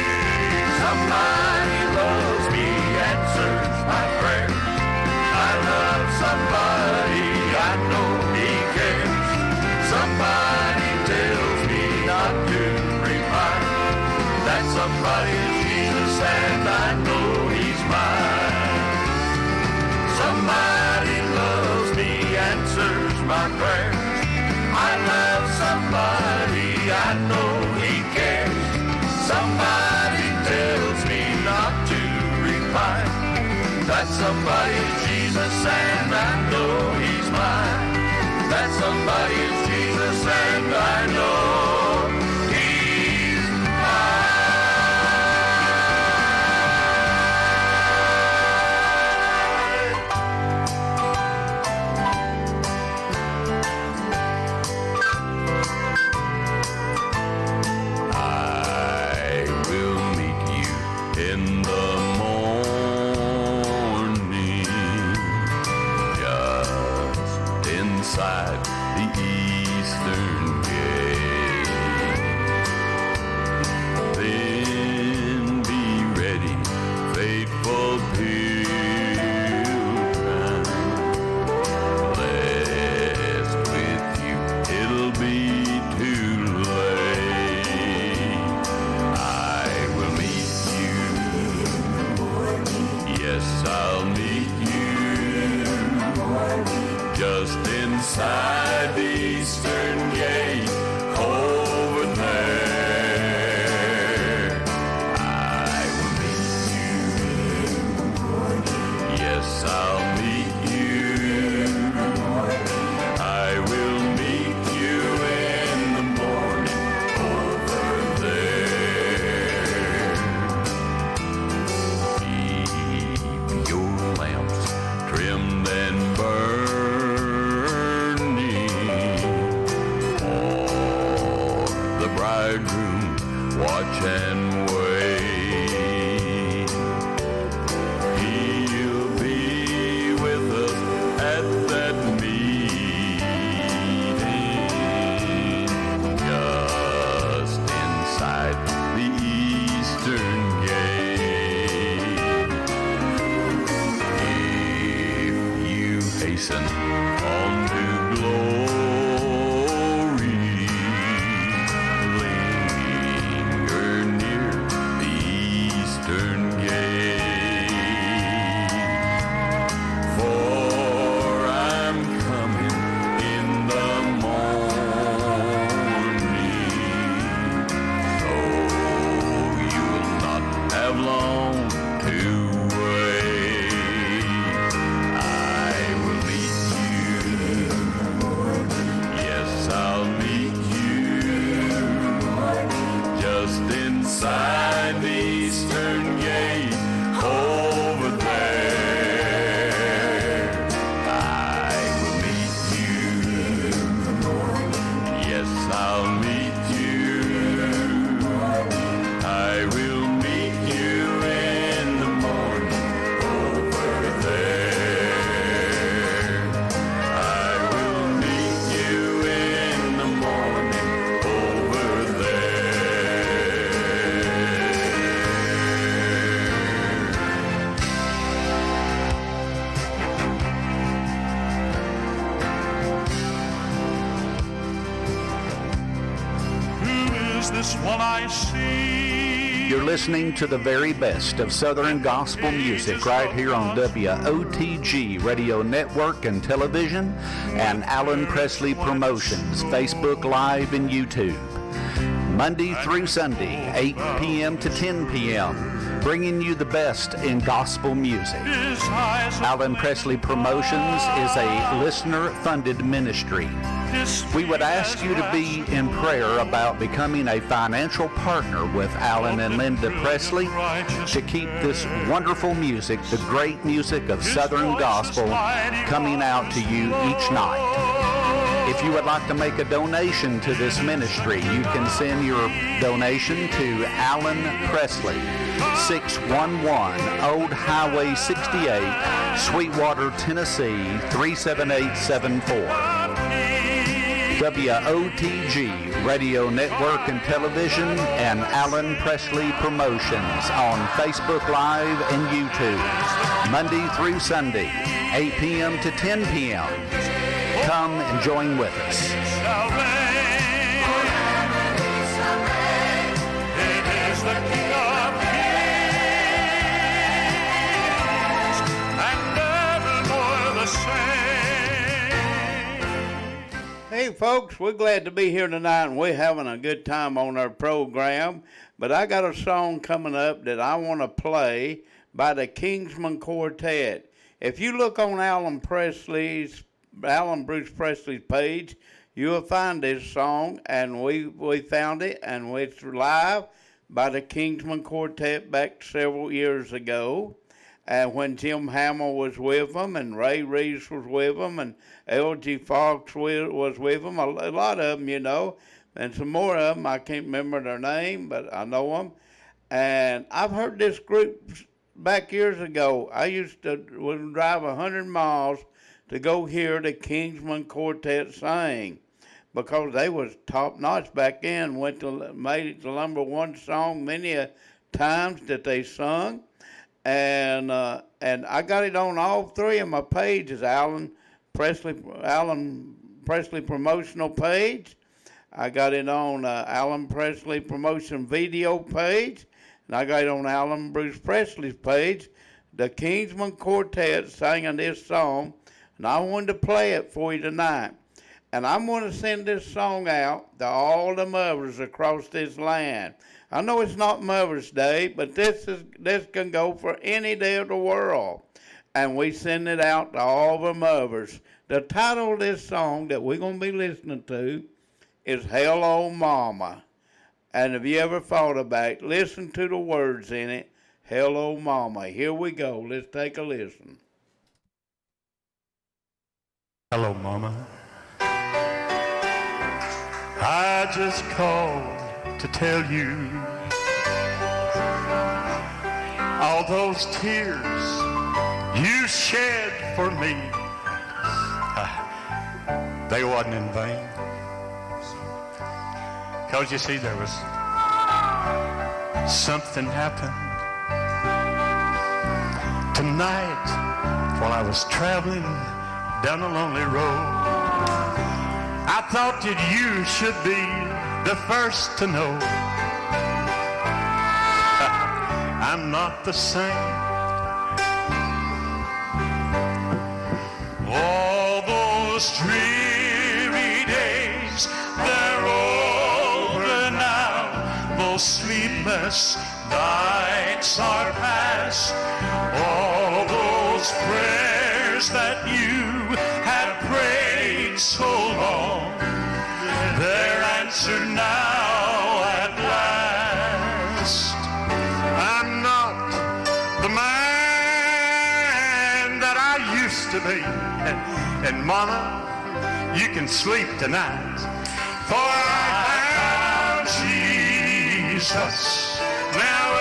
Somebody loves me, answers my prayer. I love somebody, I know He cares. Somebody tells me not to reply. That somebody is Jesus, and I know He's mine. Somebody loves me, answers my prayers. I love somebody, I know He cares. Somebody tells me not to reply. That somebody is Jesus, and I know He's mine. That somebody is Jesus, and I know He's mine. I will meet you in the morning, just inside the eastern gate. Then be ready, faithful pilgrim, blessed with you, it'll be too late. I will meet you, yes, I'll meet you, just inside the eastern gate over there. I will meet you, yes, I'll meet you, I will meet you in the morning over there. Keep your lamps trimmed and burning, for the bridegroom watch and wait. He'll be with us at that meeting, just inside the eastern gate. If you hasten on to glory, linger near the eastern gate. For I'm coming in the morning, so you'll not have long to wait. I will meet you, yes, I'll meet you, just inside the eastern gate over there. I will meet you, yes, I'll meet you, I will meet you in the morning over there. I will meet you in the morning over there. Who is this one I see You're listening to the very best of Southern gospel music right here on WOTG Radio Network and Television and Alan Presley Promotions, Facebook Live and YouTube. Monday through Sunday, 8 p.m. to 10 p.m., bringing you the best in gospel music. Alan Presley Promotions is a listener-funded ministry. We would ask you to be in prayer about becoming a financial partner with Alan and Linda Presley to keep this wonderful music, the great music of Southern gospel, coming out to you each night. If you would like to make a donation to this ministry, you can send your donation to Alan Presley, 611 Old Highway 68, Sweetwater, Tennessee, 37874. WOTG Radio Network and Television and Alan Presley Promotions on Facebook Live and YouTube, Monday through Sunday, 8 p.m. to 10 p.m. Come and join with us. Hey folks, we're glad to be here tonight and we're having a good time on our program. But I got a song coming up that I want to play by the Kingsman Quartet. If you look on Alan Bruce Presley's page, you'll find this song, and we found it, and it's live by the Kingsman Quartet back several years ago. And when Jim Hamill was with them, and Ray Reeves was with them, and L.G. Fox was with them, a lot of them, you know, and some more of them, I can't remember their name, but I know them. And I've heard this group back years ago. I used to drive 100 miles to go hear the Kingsman Quartet sing, because they was top-notch back then, made it the number one song many times that they sung. And I got it on all three of my pages, Alan Presley promotional page. I got it on Alan Presley promotion video page, and I got it on Alan Bruce Presley's page. The Kingsman Quartet singing this song, and I wanted to play it for you tonight. And I'm going to send this song out to all the mothers across this land. I know it's not Mother's Day, but this can go for any day of the world. And we send it out to all the mothers. The title of this song that we're going to be listening to is Hello Mama. And have you ever thought about it? Listen to the words in it. Hello Mama. Here we go. Let's take a listen. Hello, Mama. I just called to tell you all those tears you shed for me, they wasn't in vain. 'Cause you see, there was something happened tonight while I was traveling down a lonely road. I thought that you should be the first to know I'm not the same. All those dreary days, they're over now. Those sleepless nights are past. All those prayers that you had prayed so long, they're answered now at last. I'm not the man that I used to be. And Mama, you can sleep tonight, for I found Jesus. Now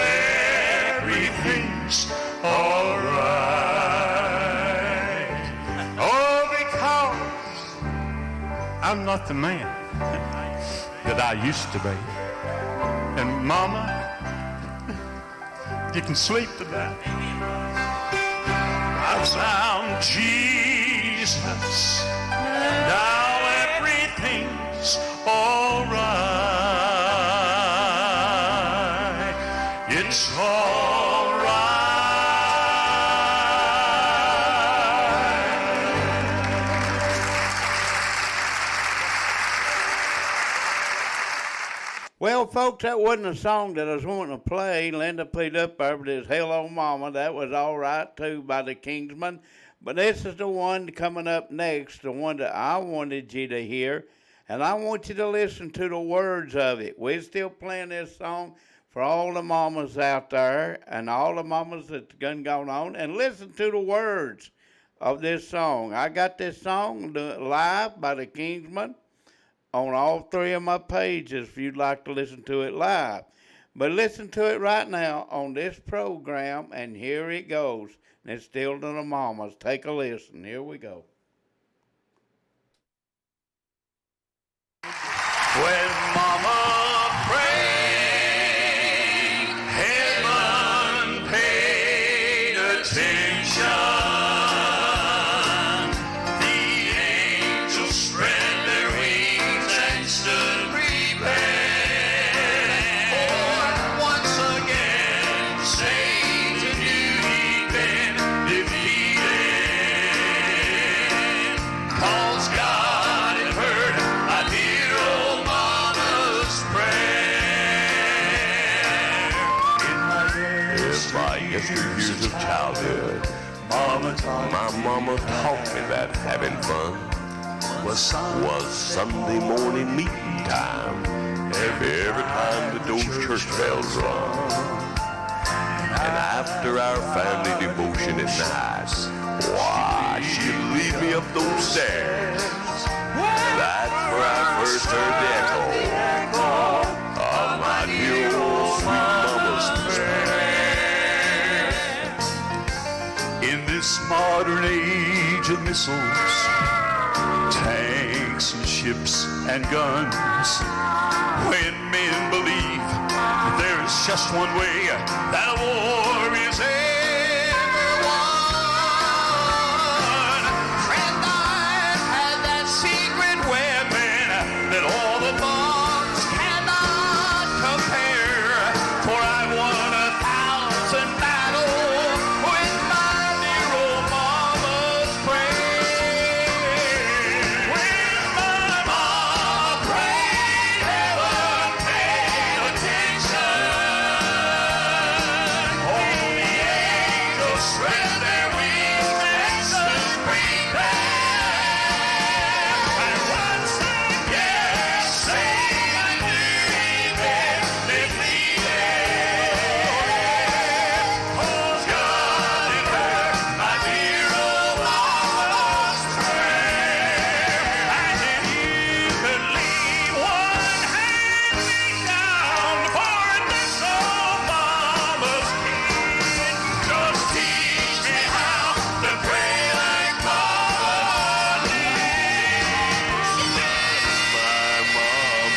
everything's all right. Oh, because I'm not the man that I used to be. And Mama, you can sleep tonight. I found Jesus. Now everything's all right. all Well, folks, that wasn't a song that I was wanting to play. Linda played up there, but it's Hello Mama. That was all right, too, by the Kingsmen. But this is the one coming up next, the one that I wanted you to hear. And I want you to listen to the words of it. We're still playing this song for all the mamas out there and all the mamas that's gone on. And listen to the words of this song. I got this song live by the Kingsmen on all three of my pages if you'd like to listen to it live. But listen to it right now on this program, and here it goes. And it's still to the mamas. Take a listen. Here we go. When Mama prayed, heaven paid attention. The angels spread their wings and stood prepared. For once again, Satan knew he'd been defeated. 'Cause God had heard my dear old mama's prayer. In my yesteryears of childhood, my mama taught me that having fun was Sunday morning meeting time. Every time that those church bells rung. And after our family devotion at night, why, she'd lead me up those stairs. That's where I first heard the echo of my dear old sweet mama's prayer. In this modern age of missiles, tanks and ships and guns, when men believe there is just one way that a war is ever won. Friend, I've had that secret weapon that all the bombs cannot compare. For I've won 1,000 battles with my dear old mama's prayer. When my mama prayed, heaven paid attention. All the angels spread their wings and stood prepared. And once again, Satan knew he'd been defeated. 'Cause God had heard my dear old mama's prayer. And if you could leave one hand me down for this old mama's kid, just teach me how to pray like mama did. My mama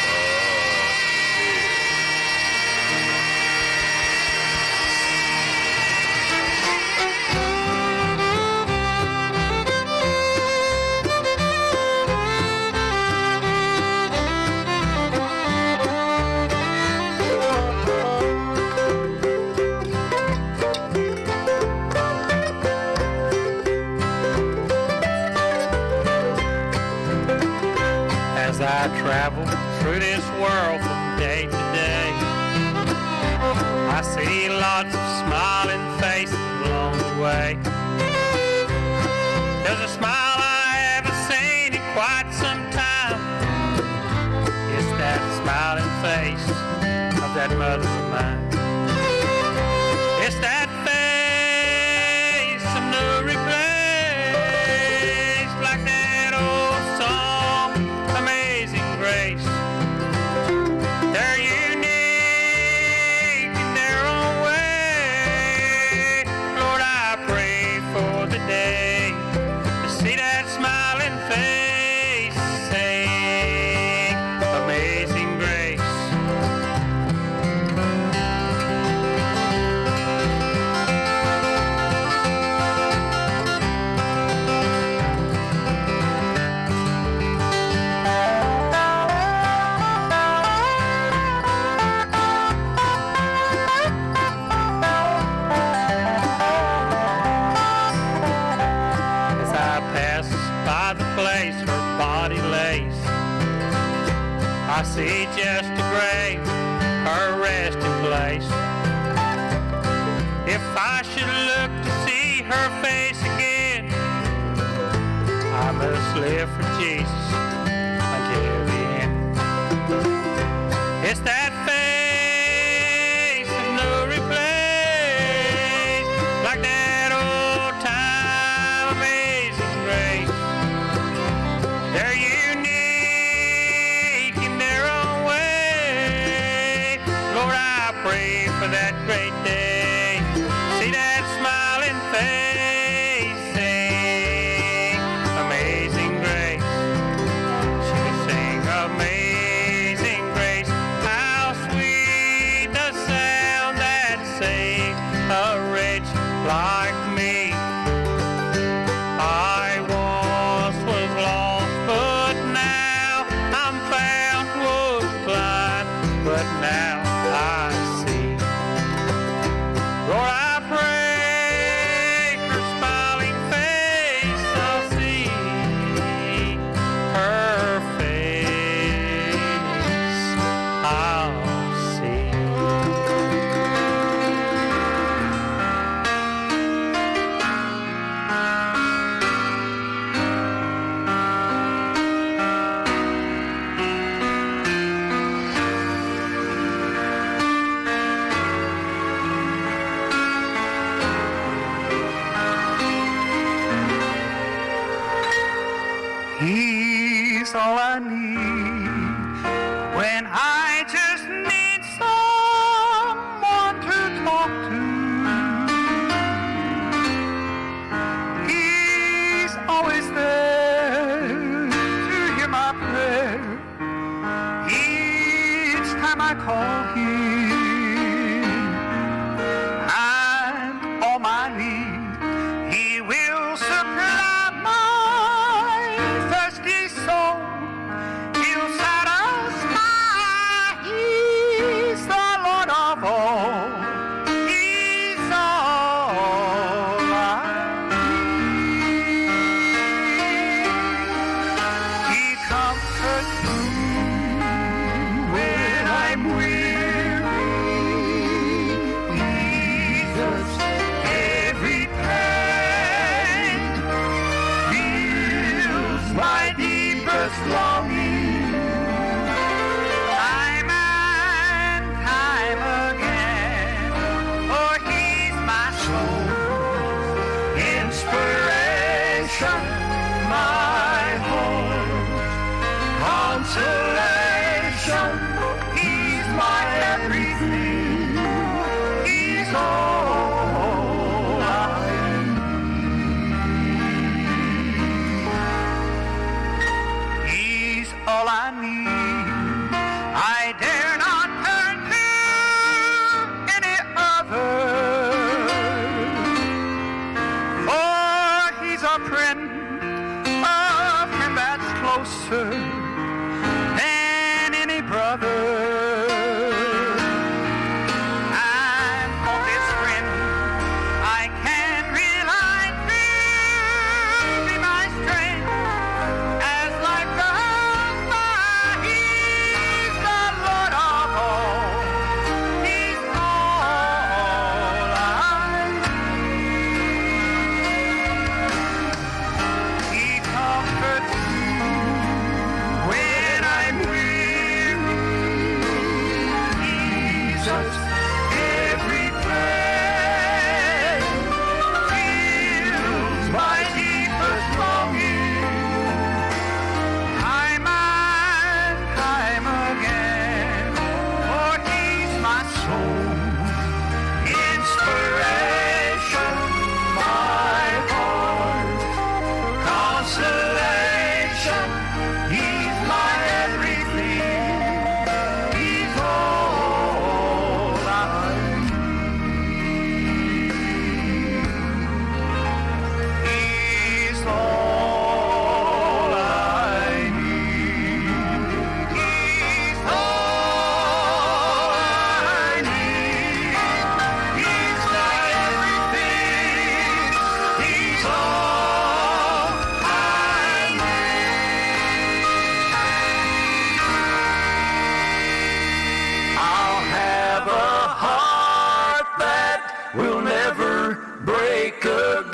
As I travel through this world from day to day, I see lots of smiling faces along the way. There's a smile I haven't seen in quite some time. It's that smiling face of that mother of mine. It's that face of no replace, like that old song, Amazing Grace. They're unique in their own way. Lord, I pray for the day to see that smiling face sing Amazing Grace. I see just a grave, her resting place. If I should look to see her face again, I must live for Jesus until the end. It's that face that no replace, like that old time amazing grace. They're unique in their own way. Lord, I pray for that great day. See that smiling face, sing Amazing Grace. She could sing Amazing Grace. How sweet the sound that saved a wretch like me. I once was lost, but now I'm found. Was blind, but now I see. Lord, I pray her smiling face. I'll see her face. I'll see. He's all I need when I just need someone to talk to. He's always there to hear my prayer each time I call him. And all my need he will supply my thirsty soul. He'll satisfy. He's the Lord of all. He's all I need. He comforts me when I'm weary. Jesus, every pain fills my deepest longing. Time and time again, for he's my soul's inspiration, my hope, consolation. He's my everything. He's all I need. He's all I need. I dare not turn to any other, for he's a friend, a friend that's closer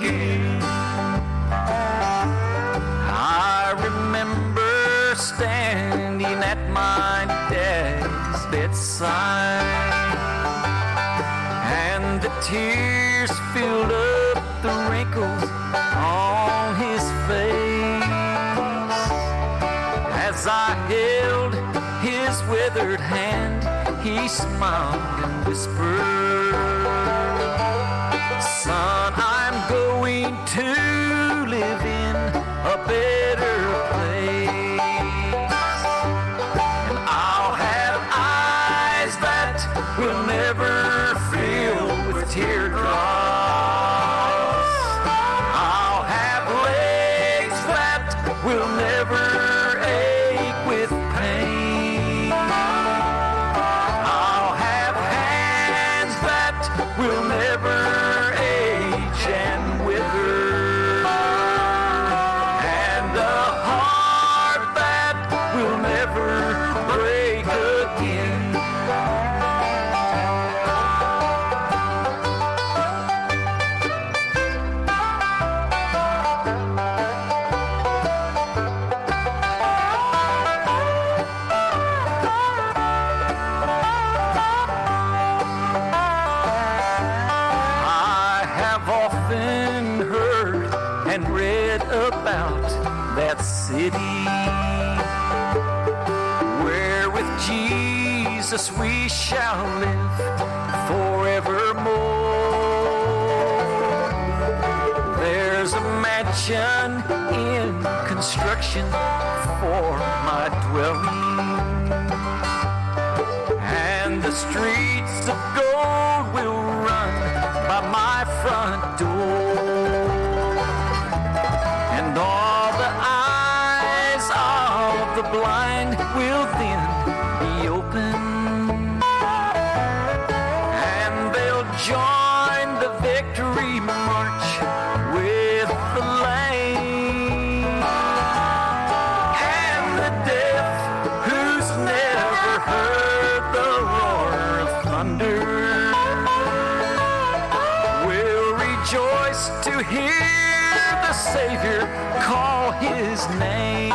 again. I remember standing at my daddy's bedside, and the tears filled up the wrinkles on his face. As I held his withered hand, he smiled and whispered, "Son, I'm going to live in a better place, and I'll have eyes that will never fill with teardrops. I'll have legs that will never ache with pain. I'll have hands that will never age and wither, and a heart that will never break again." About that city where with Jesus we shall live forevermore. There's a mansion in construction for my dwelling, and the streets of gold will run by my front door. And all the eyes of the blind will then be open, and they'll join the victory march with the lame. And the deaf, who's never heard the roar of thunder, will rejoice to hear the Savior call his name.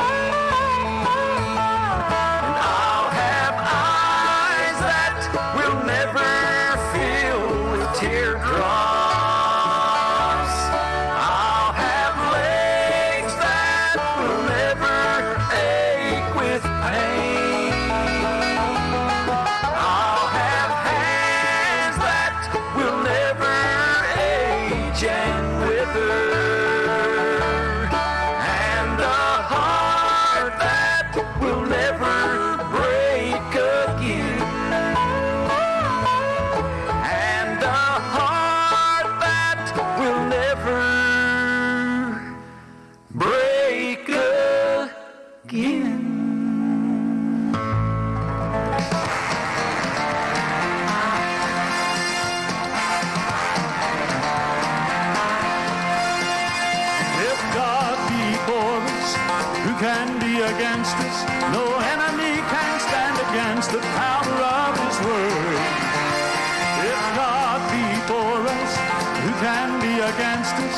And I'll have eyes that will never fill with teardrops. I'll have legs that will never ache with pain. I'll have hands that will never age and wither, will never break again, and a heart that will never break again. If God be for us, who can be against us? No enemy can stand against the power of his word. If God be for us, who can be against us?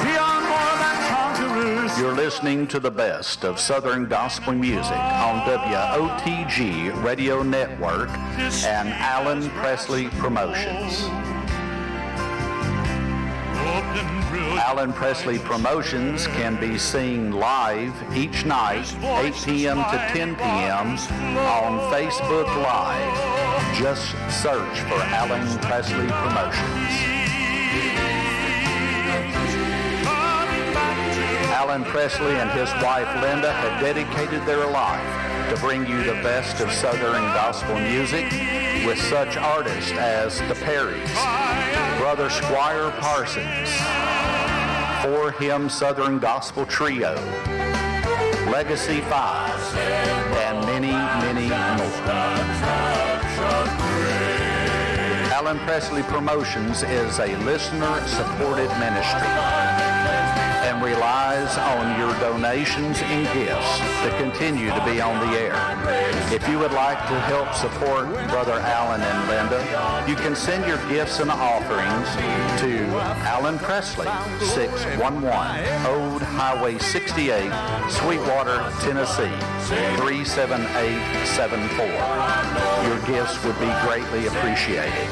We are more than conquerors. You're listening to the best of Southern gospel music on WOTG Radio Network and Alan Presley Promotions. Alan Presley Promotions can be seen live each night, 8 p.m. to 10 p.m. on Facebook Live. Just search for Alan Presley Promotions. Alan Presley and his wife Linda have dedicated their life to bring you the best of Southern gospel music with such artists as the Perrys, Brother Squire Parsons, 4-hymn Southern Gospel Trio, Legacy 5, and many, many more. Alan Presley Promotions is a listener-supported ministry. and relies on your donations and gifts to continue to be on the air. If you would like to help support Brother Alan and Linda, you can send your gifts and offerings to Alan Presley, 611 Old Highway 68, Sweetwater, Tennessee, 37874. Your gifts would be greatly appreciated.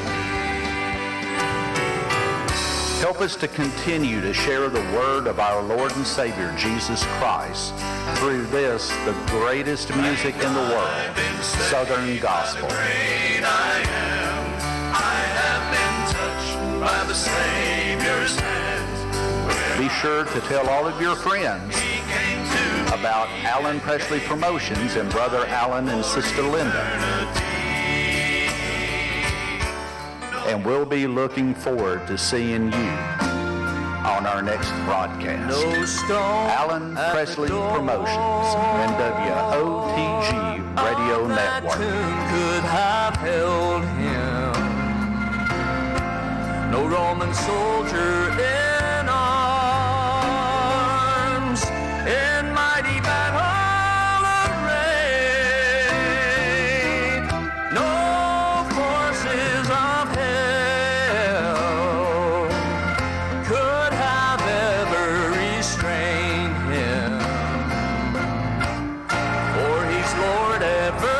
Help us to continue to share the word of our Lord and Savior, Jesus Christ, through this, the greatest music in the world, Southern Gospel. Be sure to tell all of your friends about Alan Presley Promotions and Brother Alan and Sister Linda. And we'll be looking forward to seeing you on our next broadcast. Alan Presley Promotions and WOTG Radio Network. Could have held him. No Roman soldier in arms, in mighty battle arrayed. No forces of hell could have ever restrained him, for he's Lord evermore,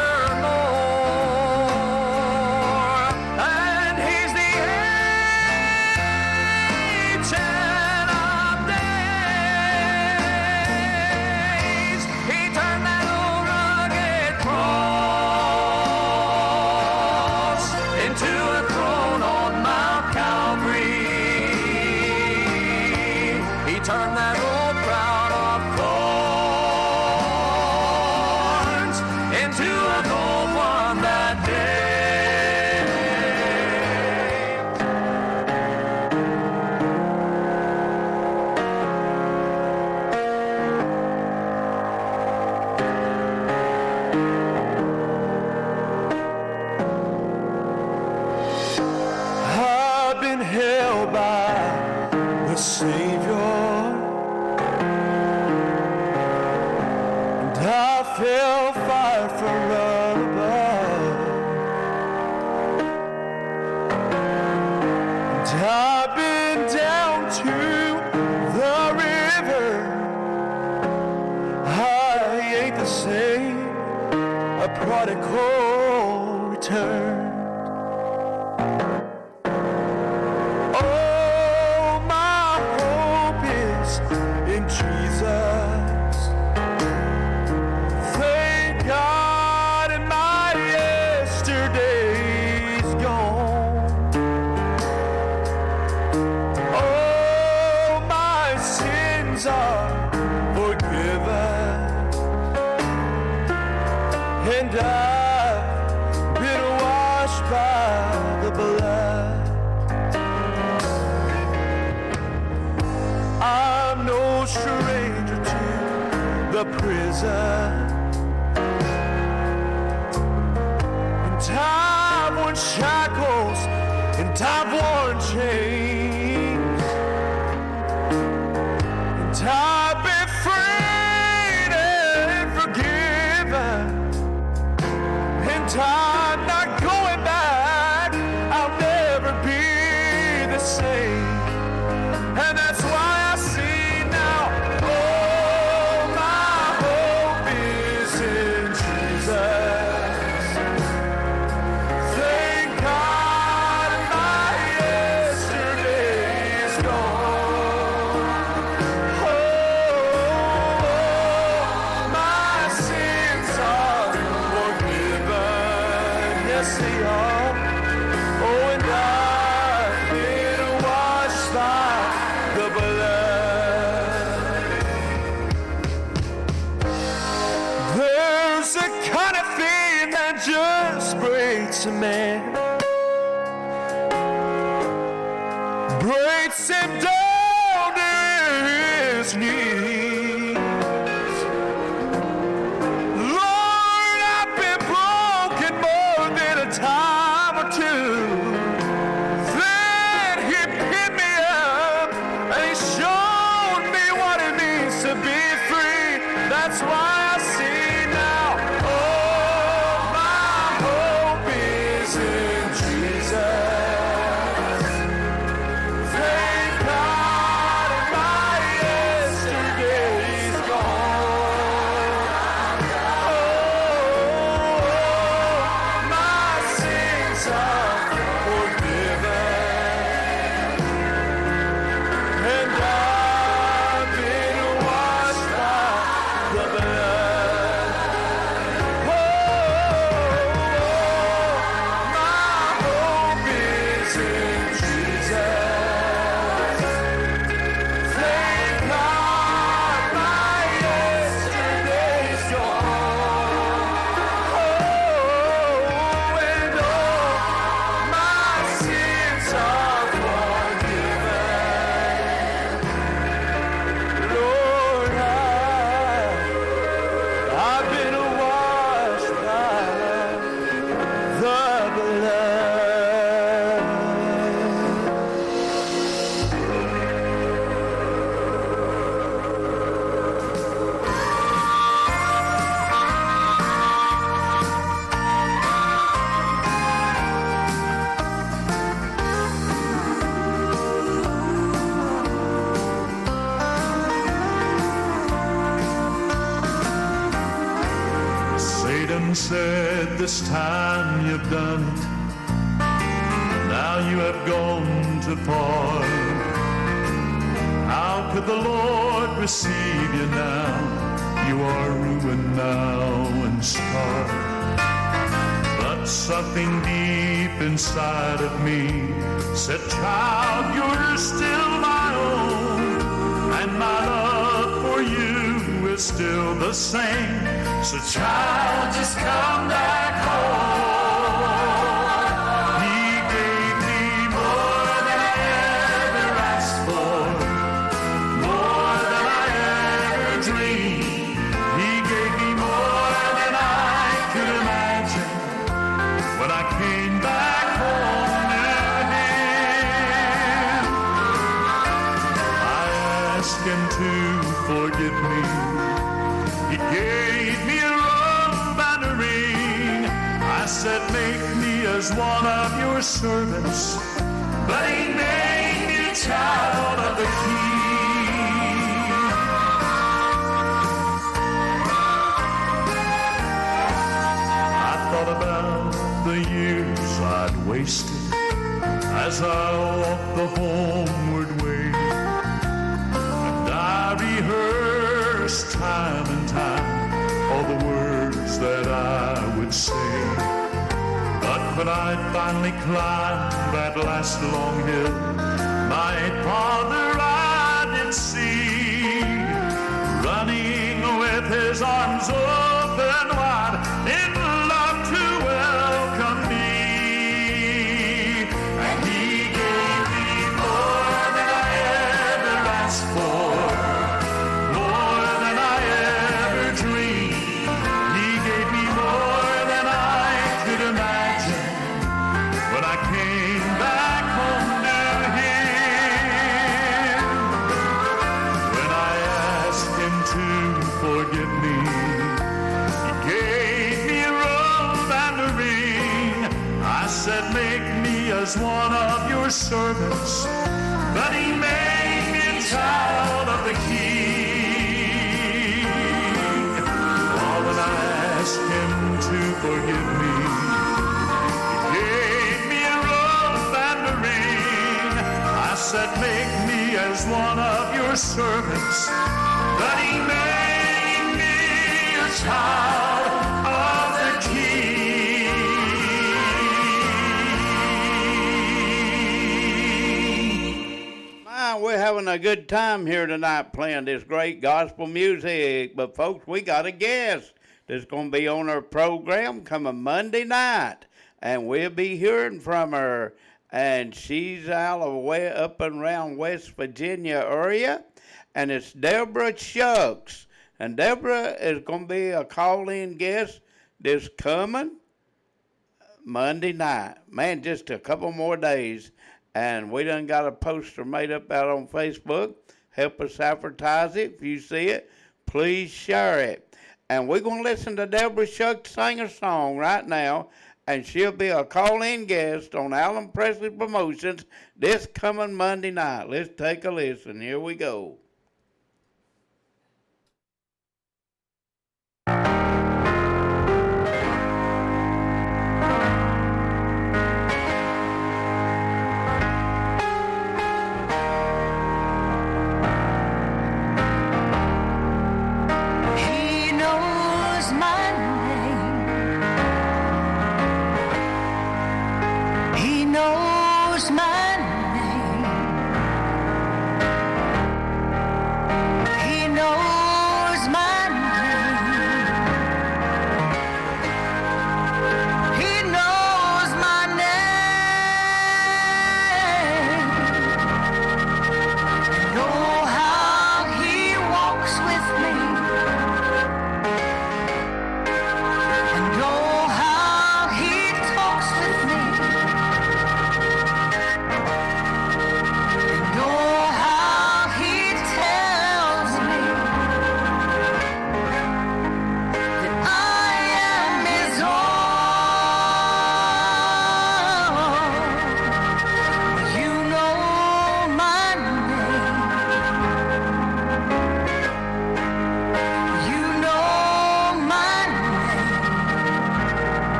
and he's the Ancient of Days. He turned that old rugged cross into a throne on Mount Calvary. He turned that old crown of thorns into a gold one that day. I've been held by the Savior, and I felt fire from above, and I've been down to the river. I ain't the same, a prodigal returned. Oh, my hope is in Jesus. Thank God, and my yesterday's gone. Oh, my sins are forgiven, and I've been washed by the blood. I'm no stranger to the prison, and I've worn shackles, and I've worn chains, and I've been freed and forgiven, and I'm not going back. I'll never be the same. And that's why I see now, oh, my hope is in Jesus. Thank God my yesterday is gone. Oh, my sins are forgiven. Yes, they are. Oh, and I've been washed by the blood. There's a kind of thing that just breaks a man, breaks him down to his knees. Lord, I've been broken more than a time or two. Then he picked me up and he showed me what said this time you've done it. Now you have gone too far. How could the Lord receive you now? You are ruined now and scarred. But something deep inside of me said, child, you're still my own, and my love for you is still the same. So child, just come back home. He gave me more than I ever asked for, more than I ever dreamed. He gave me more than I could imagine when I came back home to him. I asked him to forgive me. He gave me a robe and a ring. I said, make me as one of your servants. But he made me a child of the King. I thought about the years I'd wasted as I walked the homeward way. And I rehearsed time and time all the words that I would say. But when I finally climbed that last long hill, my father I did see, running with his arms open wide in love to welcome me. And he gave me more than I ever asked for, more than I ever dreamed. He gave me more than I could imagine when I came back home to him. When I asked him to forgive me, he gave me a robe and a ring. I said, make me as one of your servants. But he made me a child of the King. Oh, when I asked him to forgive me, he gave me a robe and a ring. I said, make me as one of your servants. But he made me a child of the King. We're having a good time here tonight playing this great gospel music. But folks, we got a guest that's going to be on our program coming Monday night, and we'll be hearing from her. And she's out of way up and around West Virginia area, and it's Deborah Shucks. And Deborah is going to be a call-in guest this coming Monday night. Man, just a couple more days. And we done got a poster made up out on Facebook. Help us advertise it. If you see it, please share it. And we're going to listen to Deborah Shucks sing a song right now. And she'll be a call-in guest on Alan Presley Promotions this coming Monday night. Let's take a listen. Here we go. My name.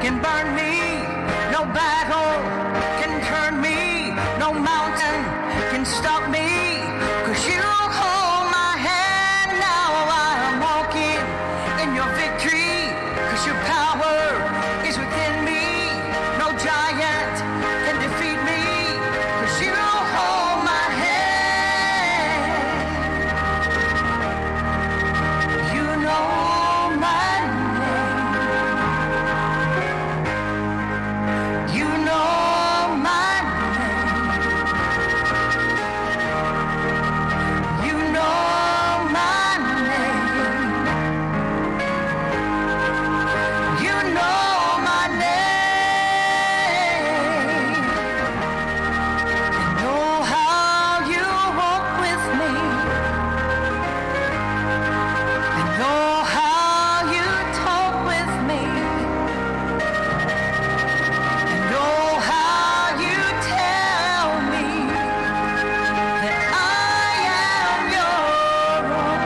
can burn me, no battle can turn me, no mountain can stop me, 'cause you hold my hand. Now I am walking in your victory, 'cause your power is within me. No giant can defeat me, 'cause you hold my hand. You know my name. You know my name. You know my name. You know my name. You know how you walk with me. You know how you talk with me. You know how you tell me that I am your own.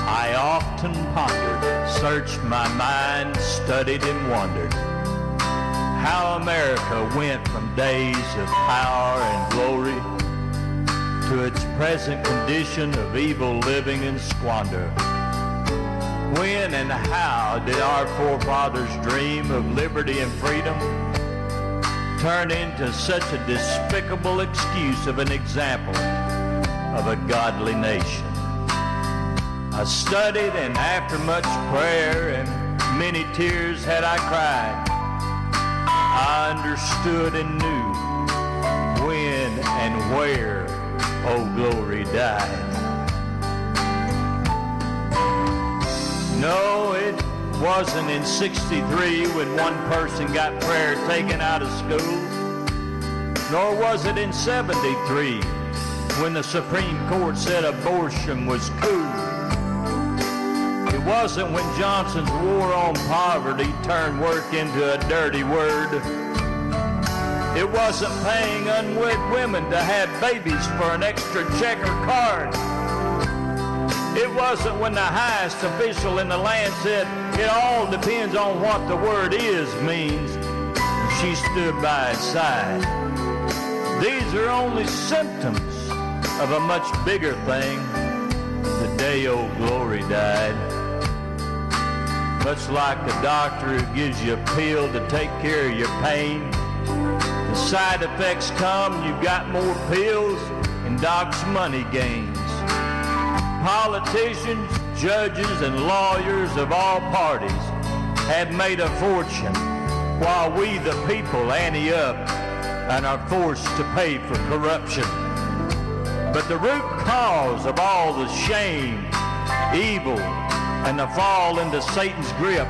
I often pondered, searched my mind, studied and wondered how America went from days of power and glory to its present condition of evil living and squander. When and how did our forefathers dream of liberty and freedom turn into such a despicable excuse of an example of a godly nation? I studied, and after much prayer and many tears had I cried, I understood and knew when and where Old Glory died. No, it wasn't in 63 when one person got prayer taken out of school, nor was it in 73 when the Supreme Court said abortion was cool. It wasn't when Johnson's war on poverty turned work into a dirty word. It wasn't paying unwed women to have babies for an extra check or card. It wasn't when the highest official in the land said, it all depends on what the word is means, and she stood by his side. These are only symptoms of a much bigger thing, the day Old Glory died. Much like a doctor who gives you a pill to take care of your pain, the side effects come, you've got more pills, and doc's money gains. Politicians, judges, and lawyers of all parties have made a fortune, while we the people ante up and are forced to pay for corruption. But the root cause of all the shame, evil, and the fall into Satan's grip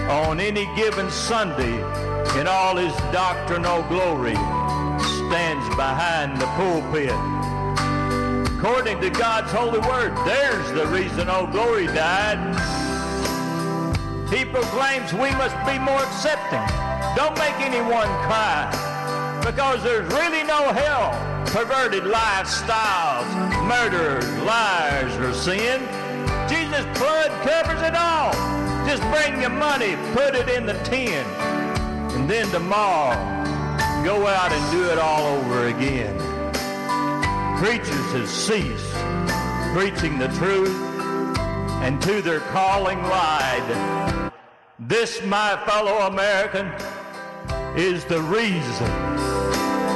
on any given Sunday in all his doctrinal glory stands behind the pulpit. According to God's holy word, there's the reason Old Glory died. He proclaims we must be more accepting. Don't make anyone cry, because there's really no hell. Perverted lifestyles, murderers, liars, or sin. Jesus' blood covers it all. Just bring your money, put it in the tin, and then tomorrow, go out and do it all over again. Preachers have ceased preaching the truth, and to their calling lied. This, my fellow American, is the reason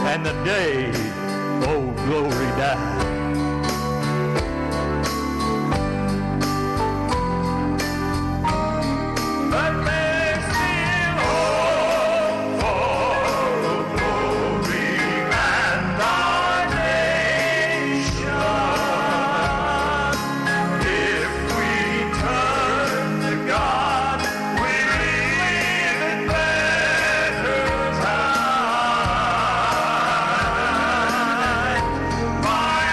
and the day Old Glory died. But there's still hope for Old Glory and our nation. If we turn to God, we live in better times. My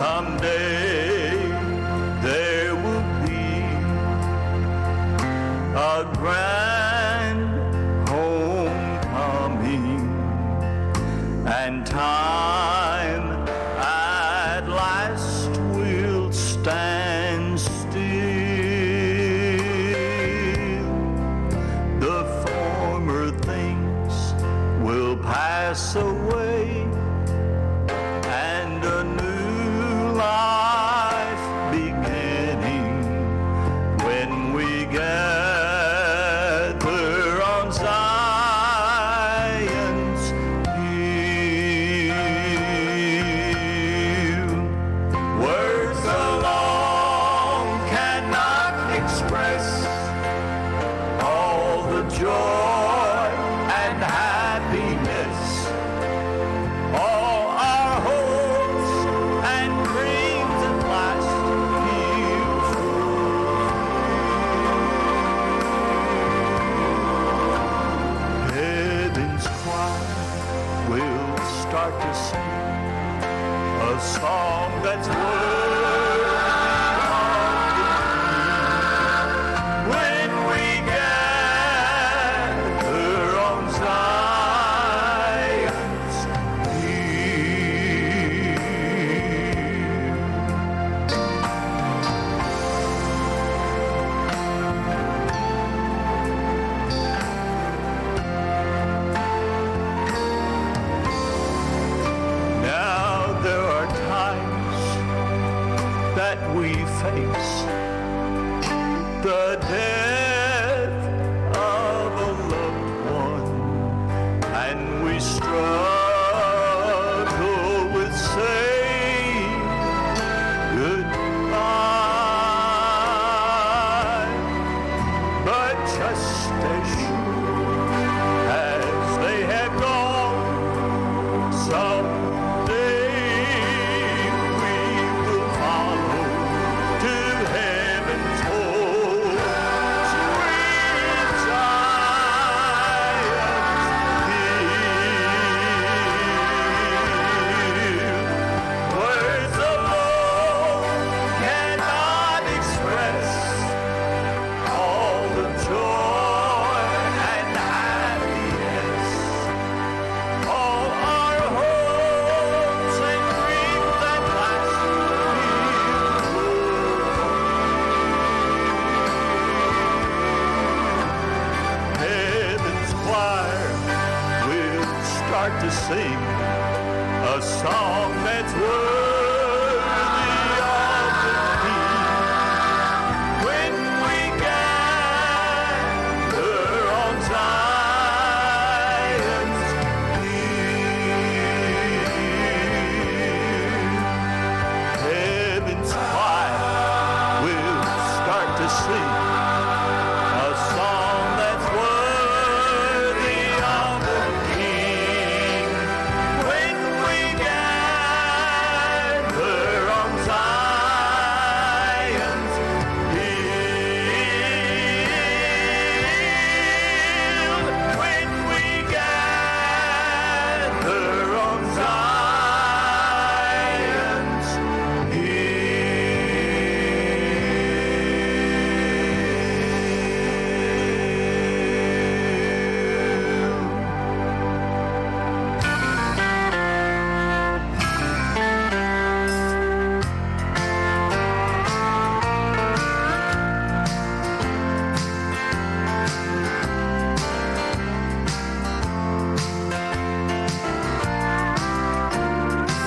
Someday there will be a grand homecoming, and time at last will stand still. The former things will pass away, and a new life beginning when we gather on Zion's hill. Words alone cannot express all the joy and happiness, all our hopes and dreams at last feel free. Heaven's choir will start to sing a song that's worthy of the King. When we gather on Zion's hill. Now there are times that we face the death of a loved one, and we struggle with saying goodbye. But just as sure as they have gone, someday we will follow to heaven's home, sweet Zion's hill. Words alone cannot express all the joy and happiness, all our hopes and dreams that last feel. Heaven's choir will start to sing a song that's worthy of the King. When we gather on Zion's hill, heaven's choir will start to sing a song that's worthy of the King. When we gather on Zion's hill, when we gather on Zion's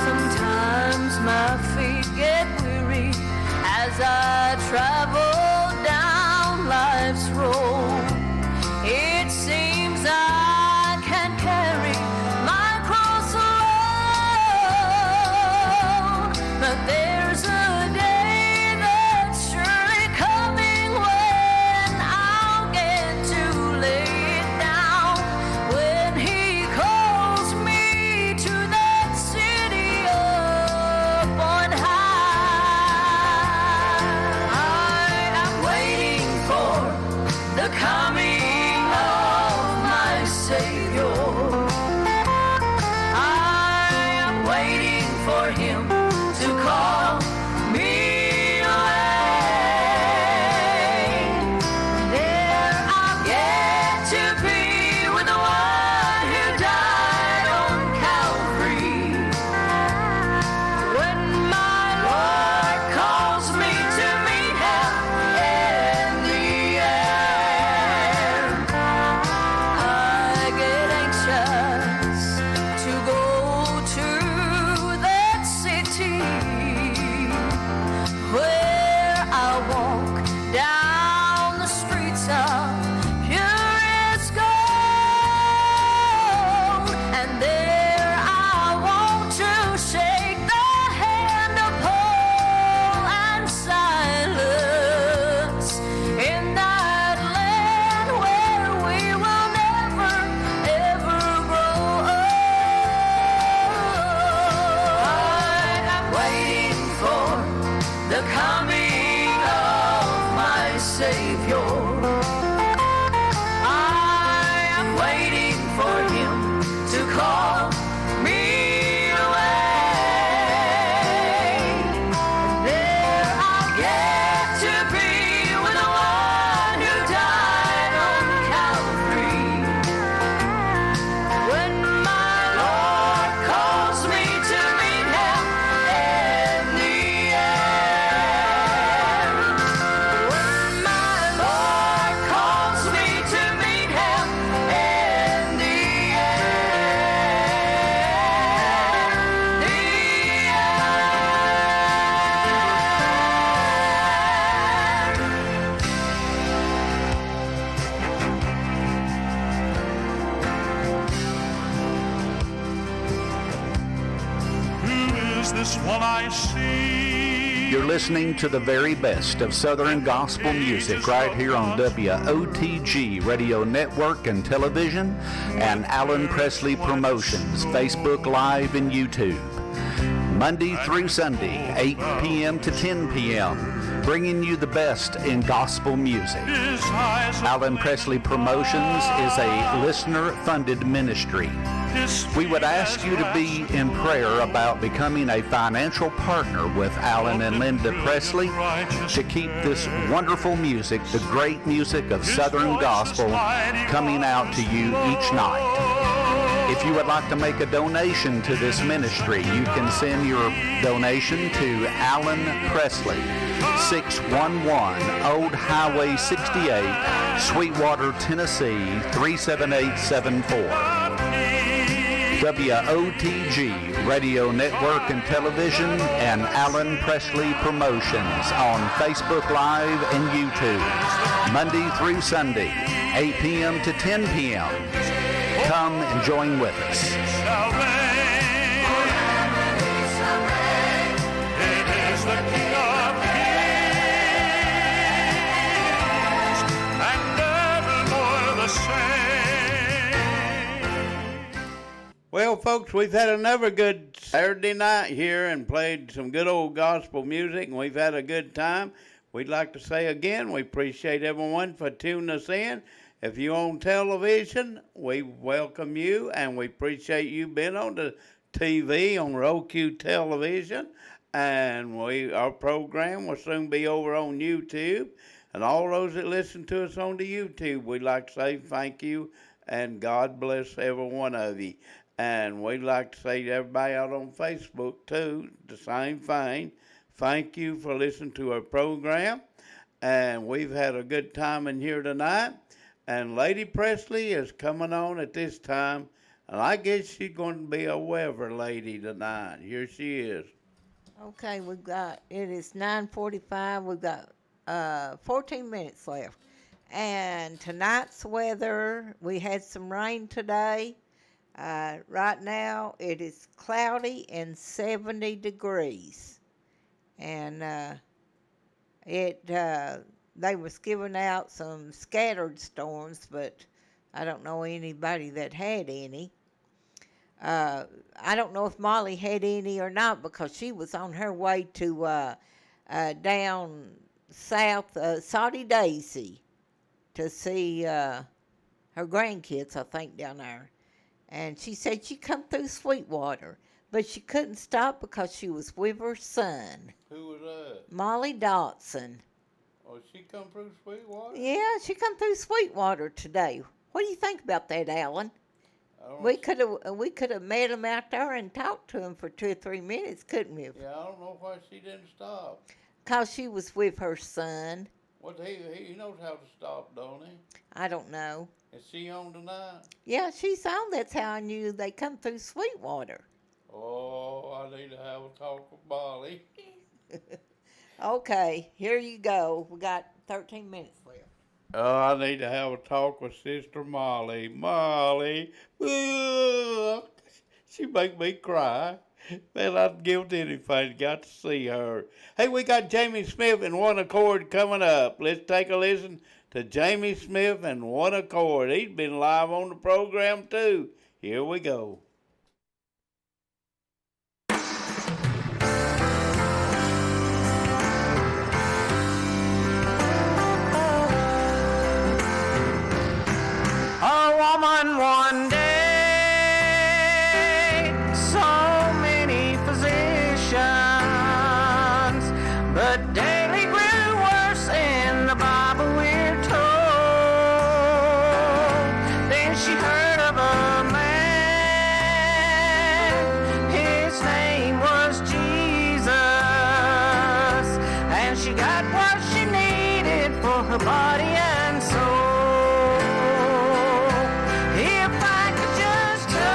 Sometimes my feet get weary as I travel down life's road. It seems I can't carry my cross alone, but there's a day that's surely coming when I'll get to lay it down, when He calls me to that city up on high. I am waiting for the coming of my Savior. I am waiting for Him to call Savior. I am waiting for him to call me away. There I'll get to be with the one who died on Calvary. When my Lord calls me to meet him in the air. When my Lord calls me to meet him in the Who is this one I see? You're listening to the very best of Southern gospel music right here on WOTG Radio Network and Television and Alan Presley Promotions, Facebook Live and YouTube. Monday through Sunday, 8 p.m. to 10 p.m., bringing you the best in gospel music. Alan Presley Promotions is a listener-funded ministry. We would ask you to be in prayer about becoming a financial partner with Alan and Linda Presley to keep this wonderful music, the great music of Southern gospel, coming out to you each night. If you would like to make a donation to this ministry, you can send your donation to Alan Presley, 611 Old Highway 68, Sweetwater, Tennessee, 37874. WOTG Radio Network and Television and Alan Presley Promotions on Facebook Live and YouTube, Monday through Sunday, 8 p.m. to 10 p.m. Come and join with us. It is the King of Kings, and evermore the same. Well, folks, we've had another good Saturday night here and played some good old gospel music, and we've had a good time. We'd like to say again, we appreciate everyone for tuning us in. If you're on television, we welcome you, and we appreciate you being on the TV, on Roku Television, and our program will soon be over on YouTube. And all those that listen to us on the YouTube, we'd like to say thank you, and God bless every one of you. And we'd like to say to everybody out on Facebook, too, the same thing. Thank you for listening to our program. And we've had a good time in here tonight. And Lady Presley is coming on at this time. And I guess she's going to be a weather lady tonight. Here she is. Okay, it is 9:45. We've got 14 minutes left. And tonight's weather, we had some rain today. Right now, it is cloudy and 70 degrees. And they was giving out some scattered storms, but I don't know anybody that had any. I don't know if Molly had any or not, because she was on her way to down south, Saudi Daisy, to see her grandkids, I think, down there. And she said she come through Sweetwater, but she couldn't stop because she was with her son. Who was that? Molly Dotson. Oh, she come through Sweetwater? Yeah, she come through Sweetwater today. What do you think about that, Alan? We could have met him out there and talked to him for 2 or 3 minutes, couldn't we? Yeah, I don't know why she didn't stop. 'Cause she was with her son. Well, he knows how to stop, don't he? I don't know. Is she on tonight? Yeah, she's on. That's how I knew they come through Sweetwater. Oh, I need to have a talk with Molly. Okay, here you go. We got 13 minutes left. Oh, I need to have a talk with Sister Molly. Molly, she make me cry. Man, I'd give anything got to see her. Hey, we got Jamie Smith and One Accord coming up. Let's take a listen to Jamie Smith and One Accord. He's been live on the program, too. Here we go. woman one day, so many physicians, but daily grew worse in the Bible we're told. Then she heard of a man, his name was Jesus, and she got what she needed for her body and soul. If I could just touch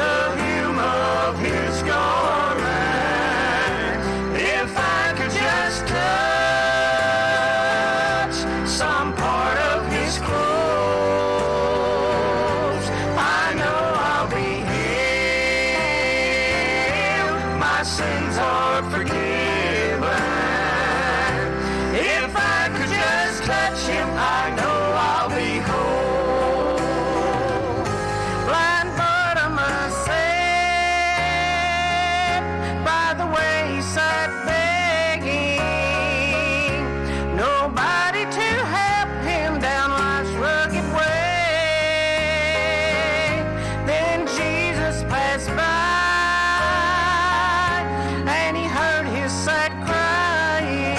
the hem of his garment, if I could just touch some part of his clothes, I know I'll be healed. My sins are forgiven. If I could just touch him, I know I'll be whole. Blind Bartimaeus sat by the wayside begging, nobody to help him down life's rugged way. Then Jesus passed by, and he heard his sad crying.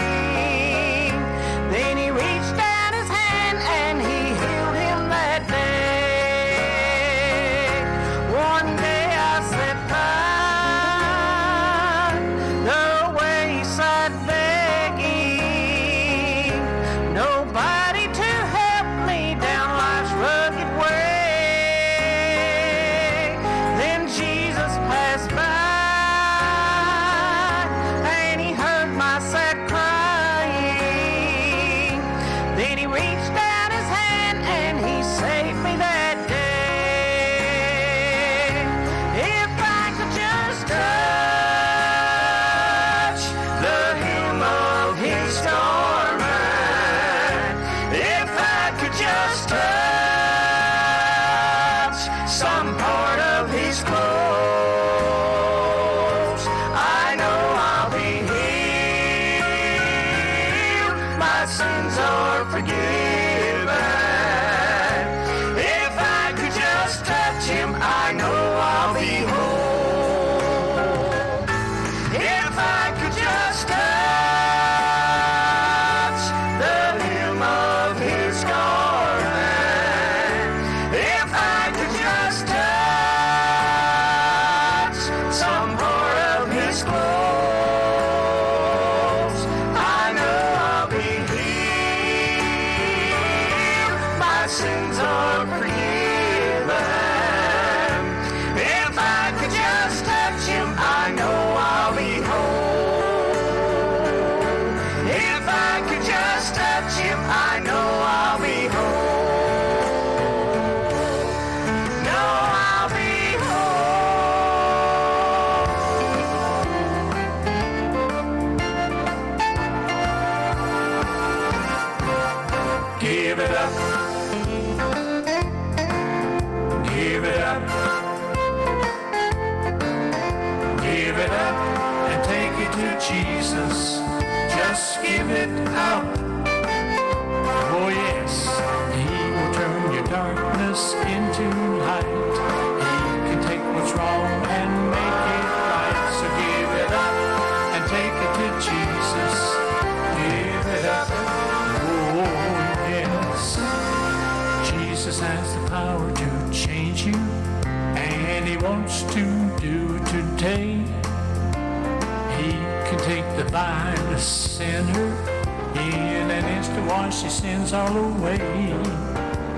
Then he reached out his hand and he healed him that day. One day I sat by the wayside begging, nobody to help me down life's rugged way. Then Jesus passed by, and he heard my sad crying. Then he reached out his hand and he saved me that day. If I could just touch the hem of his garment, if I could just touch some part of his clothes, I know I'll be healed. My sins are forgiven. If I could just touch him, I know I'll be whole. If I could just touch the hem of his garment, if I could just touch some part of his clothes, I know I'll be healed. My sins are forgiven. If I could just touch him, I know I'll be whole. If I could just touch him, I know I'll be whole. Know I'll be whole. Give it up. Give it up. Give it up and take it to Jesus. Just give it up. Oh yes, he will turn your darkness into light. He can take what's wrong and make it right. So give it up and take it to Jesus. Give it up. Oh yes. Jesus has the power to change you, and he wants to do today. He can take the vilest sinner in an instant, wash his sins all away.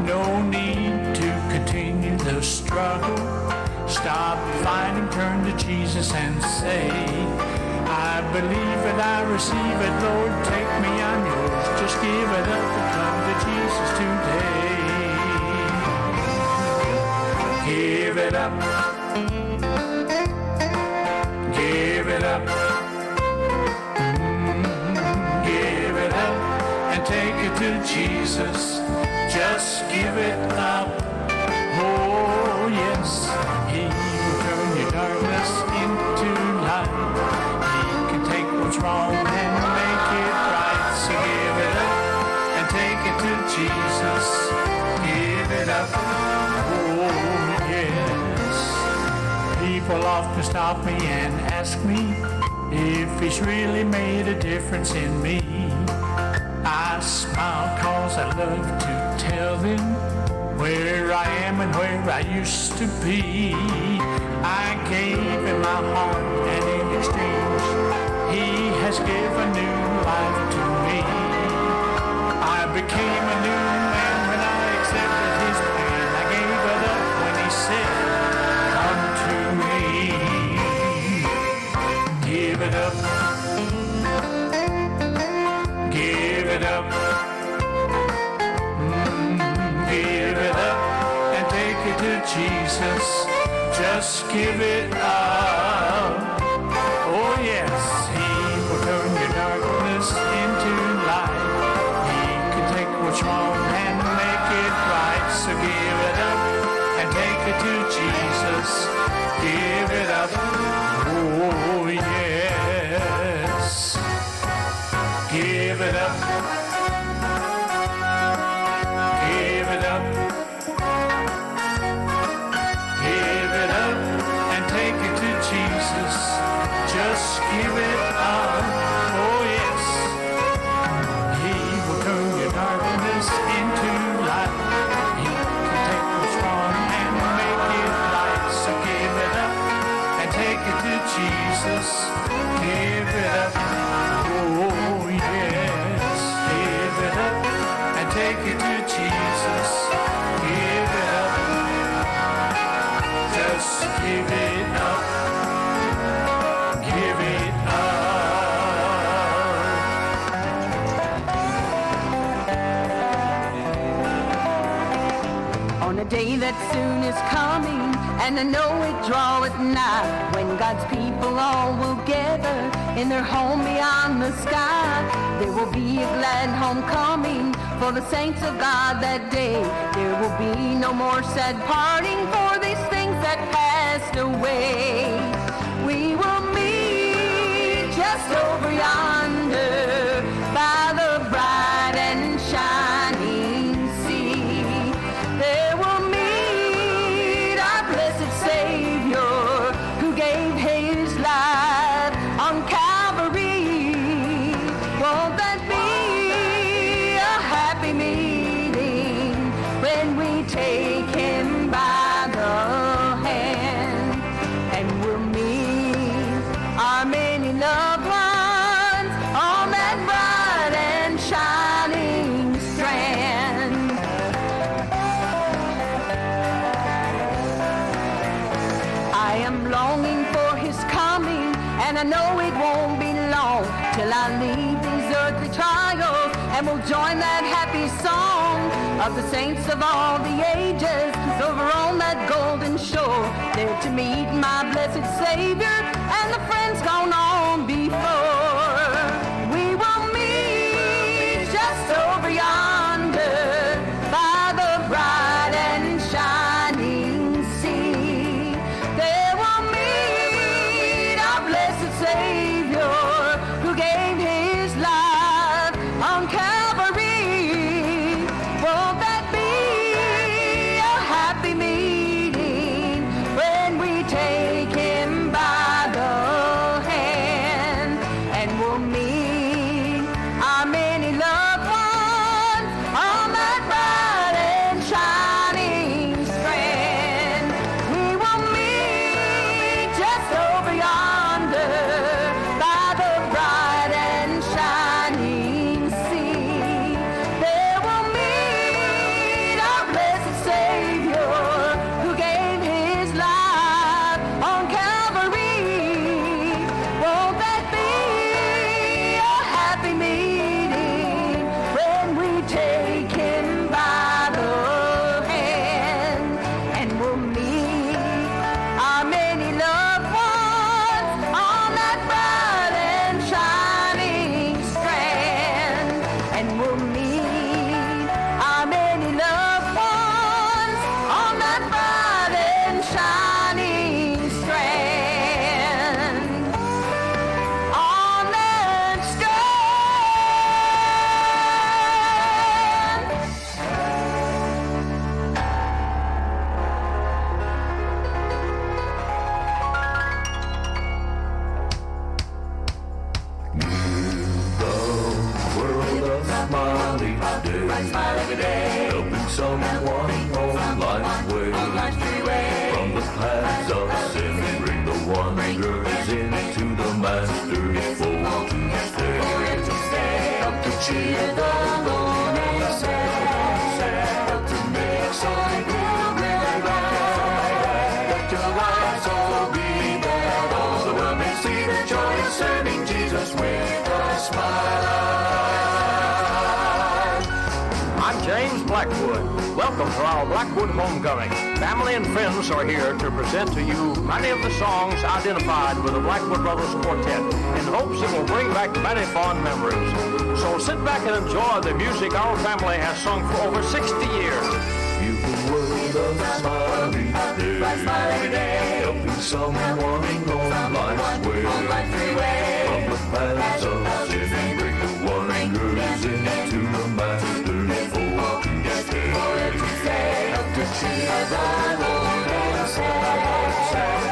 No need to continue the struggle. Stop fighting, turn to Jesus and say, I believe it, I receive it, Lord, take me, I'm yours. Just give it up and come to Jesus today. Give it up. Give it up. Give it up and take it to Jesus. Just give it up. Oh yes, he will turn your darkness into light. He can take what's wrong and make it right. So give it up and take it to Jesus. Oh, yes. People often stop me and ask me if it's really made a difference in me. I smile 'cause I love to tell them where I am and where I used to be. I gave him my heart, and in exchange he has given new life to me. I became a new man when I accepted his plan. I gave it up when he said, come to me. Give it up. Give it up. Give it up and take it to Jesus. Just give it up. Oh yes, he will turn your darkness into light. He can take what's wrong and make it right. So give it up and take it to Jesus. Give it up. Oh yes. Give it up. Give it up. Give it up and take it to Jesus. Just give it up. Oh yes. He will turn your darkness into light. He can take what's wrong and make it right. So give it up and take it to Jesus. Give it up. Oh yes. Give it up and take it to Jesus. Give it up. Just give it up. Give it up. On a day that soon is coming, and I know it draweth nigh, when God's people all will gather in their home beyond the sky. There will be a glad homecoming for the saints of God that day. There will be no more sad parting for these things that passed away. We will meet just over yonder by the bright and shining sea. There will meet our blessed Savior who gave his life on Calvary. Won't that be a happy meeting when we take him by the hand, and we'll meet our many loved ones on that bright and shining strand. I am longing for his coming, and I know it won't be long till I leave these earthly trials, and we'll join that happy song of the saints of all the ages over on that golden shore, there to meet my blessed Savior and the friends gone on before. We will meet just over yonder by the bright and shining sea. There we'll meet our blessed Savior who gave his life on Calvary. Won't that be a happy meeting when we take him by the wanders into the Master's fold to stay. Help to cheer the lonely and sad. Help to make some pilgrim glad. Let your light so be that all the world may see the joy of serving Jesus with a smile. I'm James Blackwood. Welcome to our Blackwood homecoming. Family and friends are here to present to you many of the songs identified with the Blackwood Brothers Quartet in hopes it will bring back many fond memories. So sit back and enjoy the music our family has sung for over 60 years. Beautiful world of smiling day, helping someone on life's way. From the paths of sin and bring the wanderers into the Master's fold to stay. Help to cheer the lonely and sad.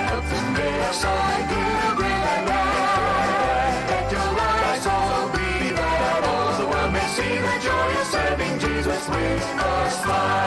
Help to make some pilgrim glad. Let your light so be that all the world may see the joy of serving Jesus with a smile.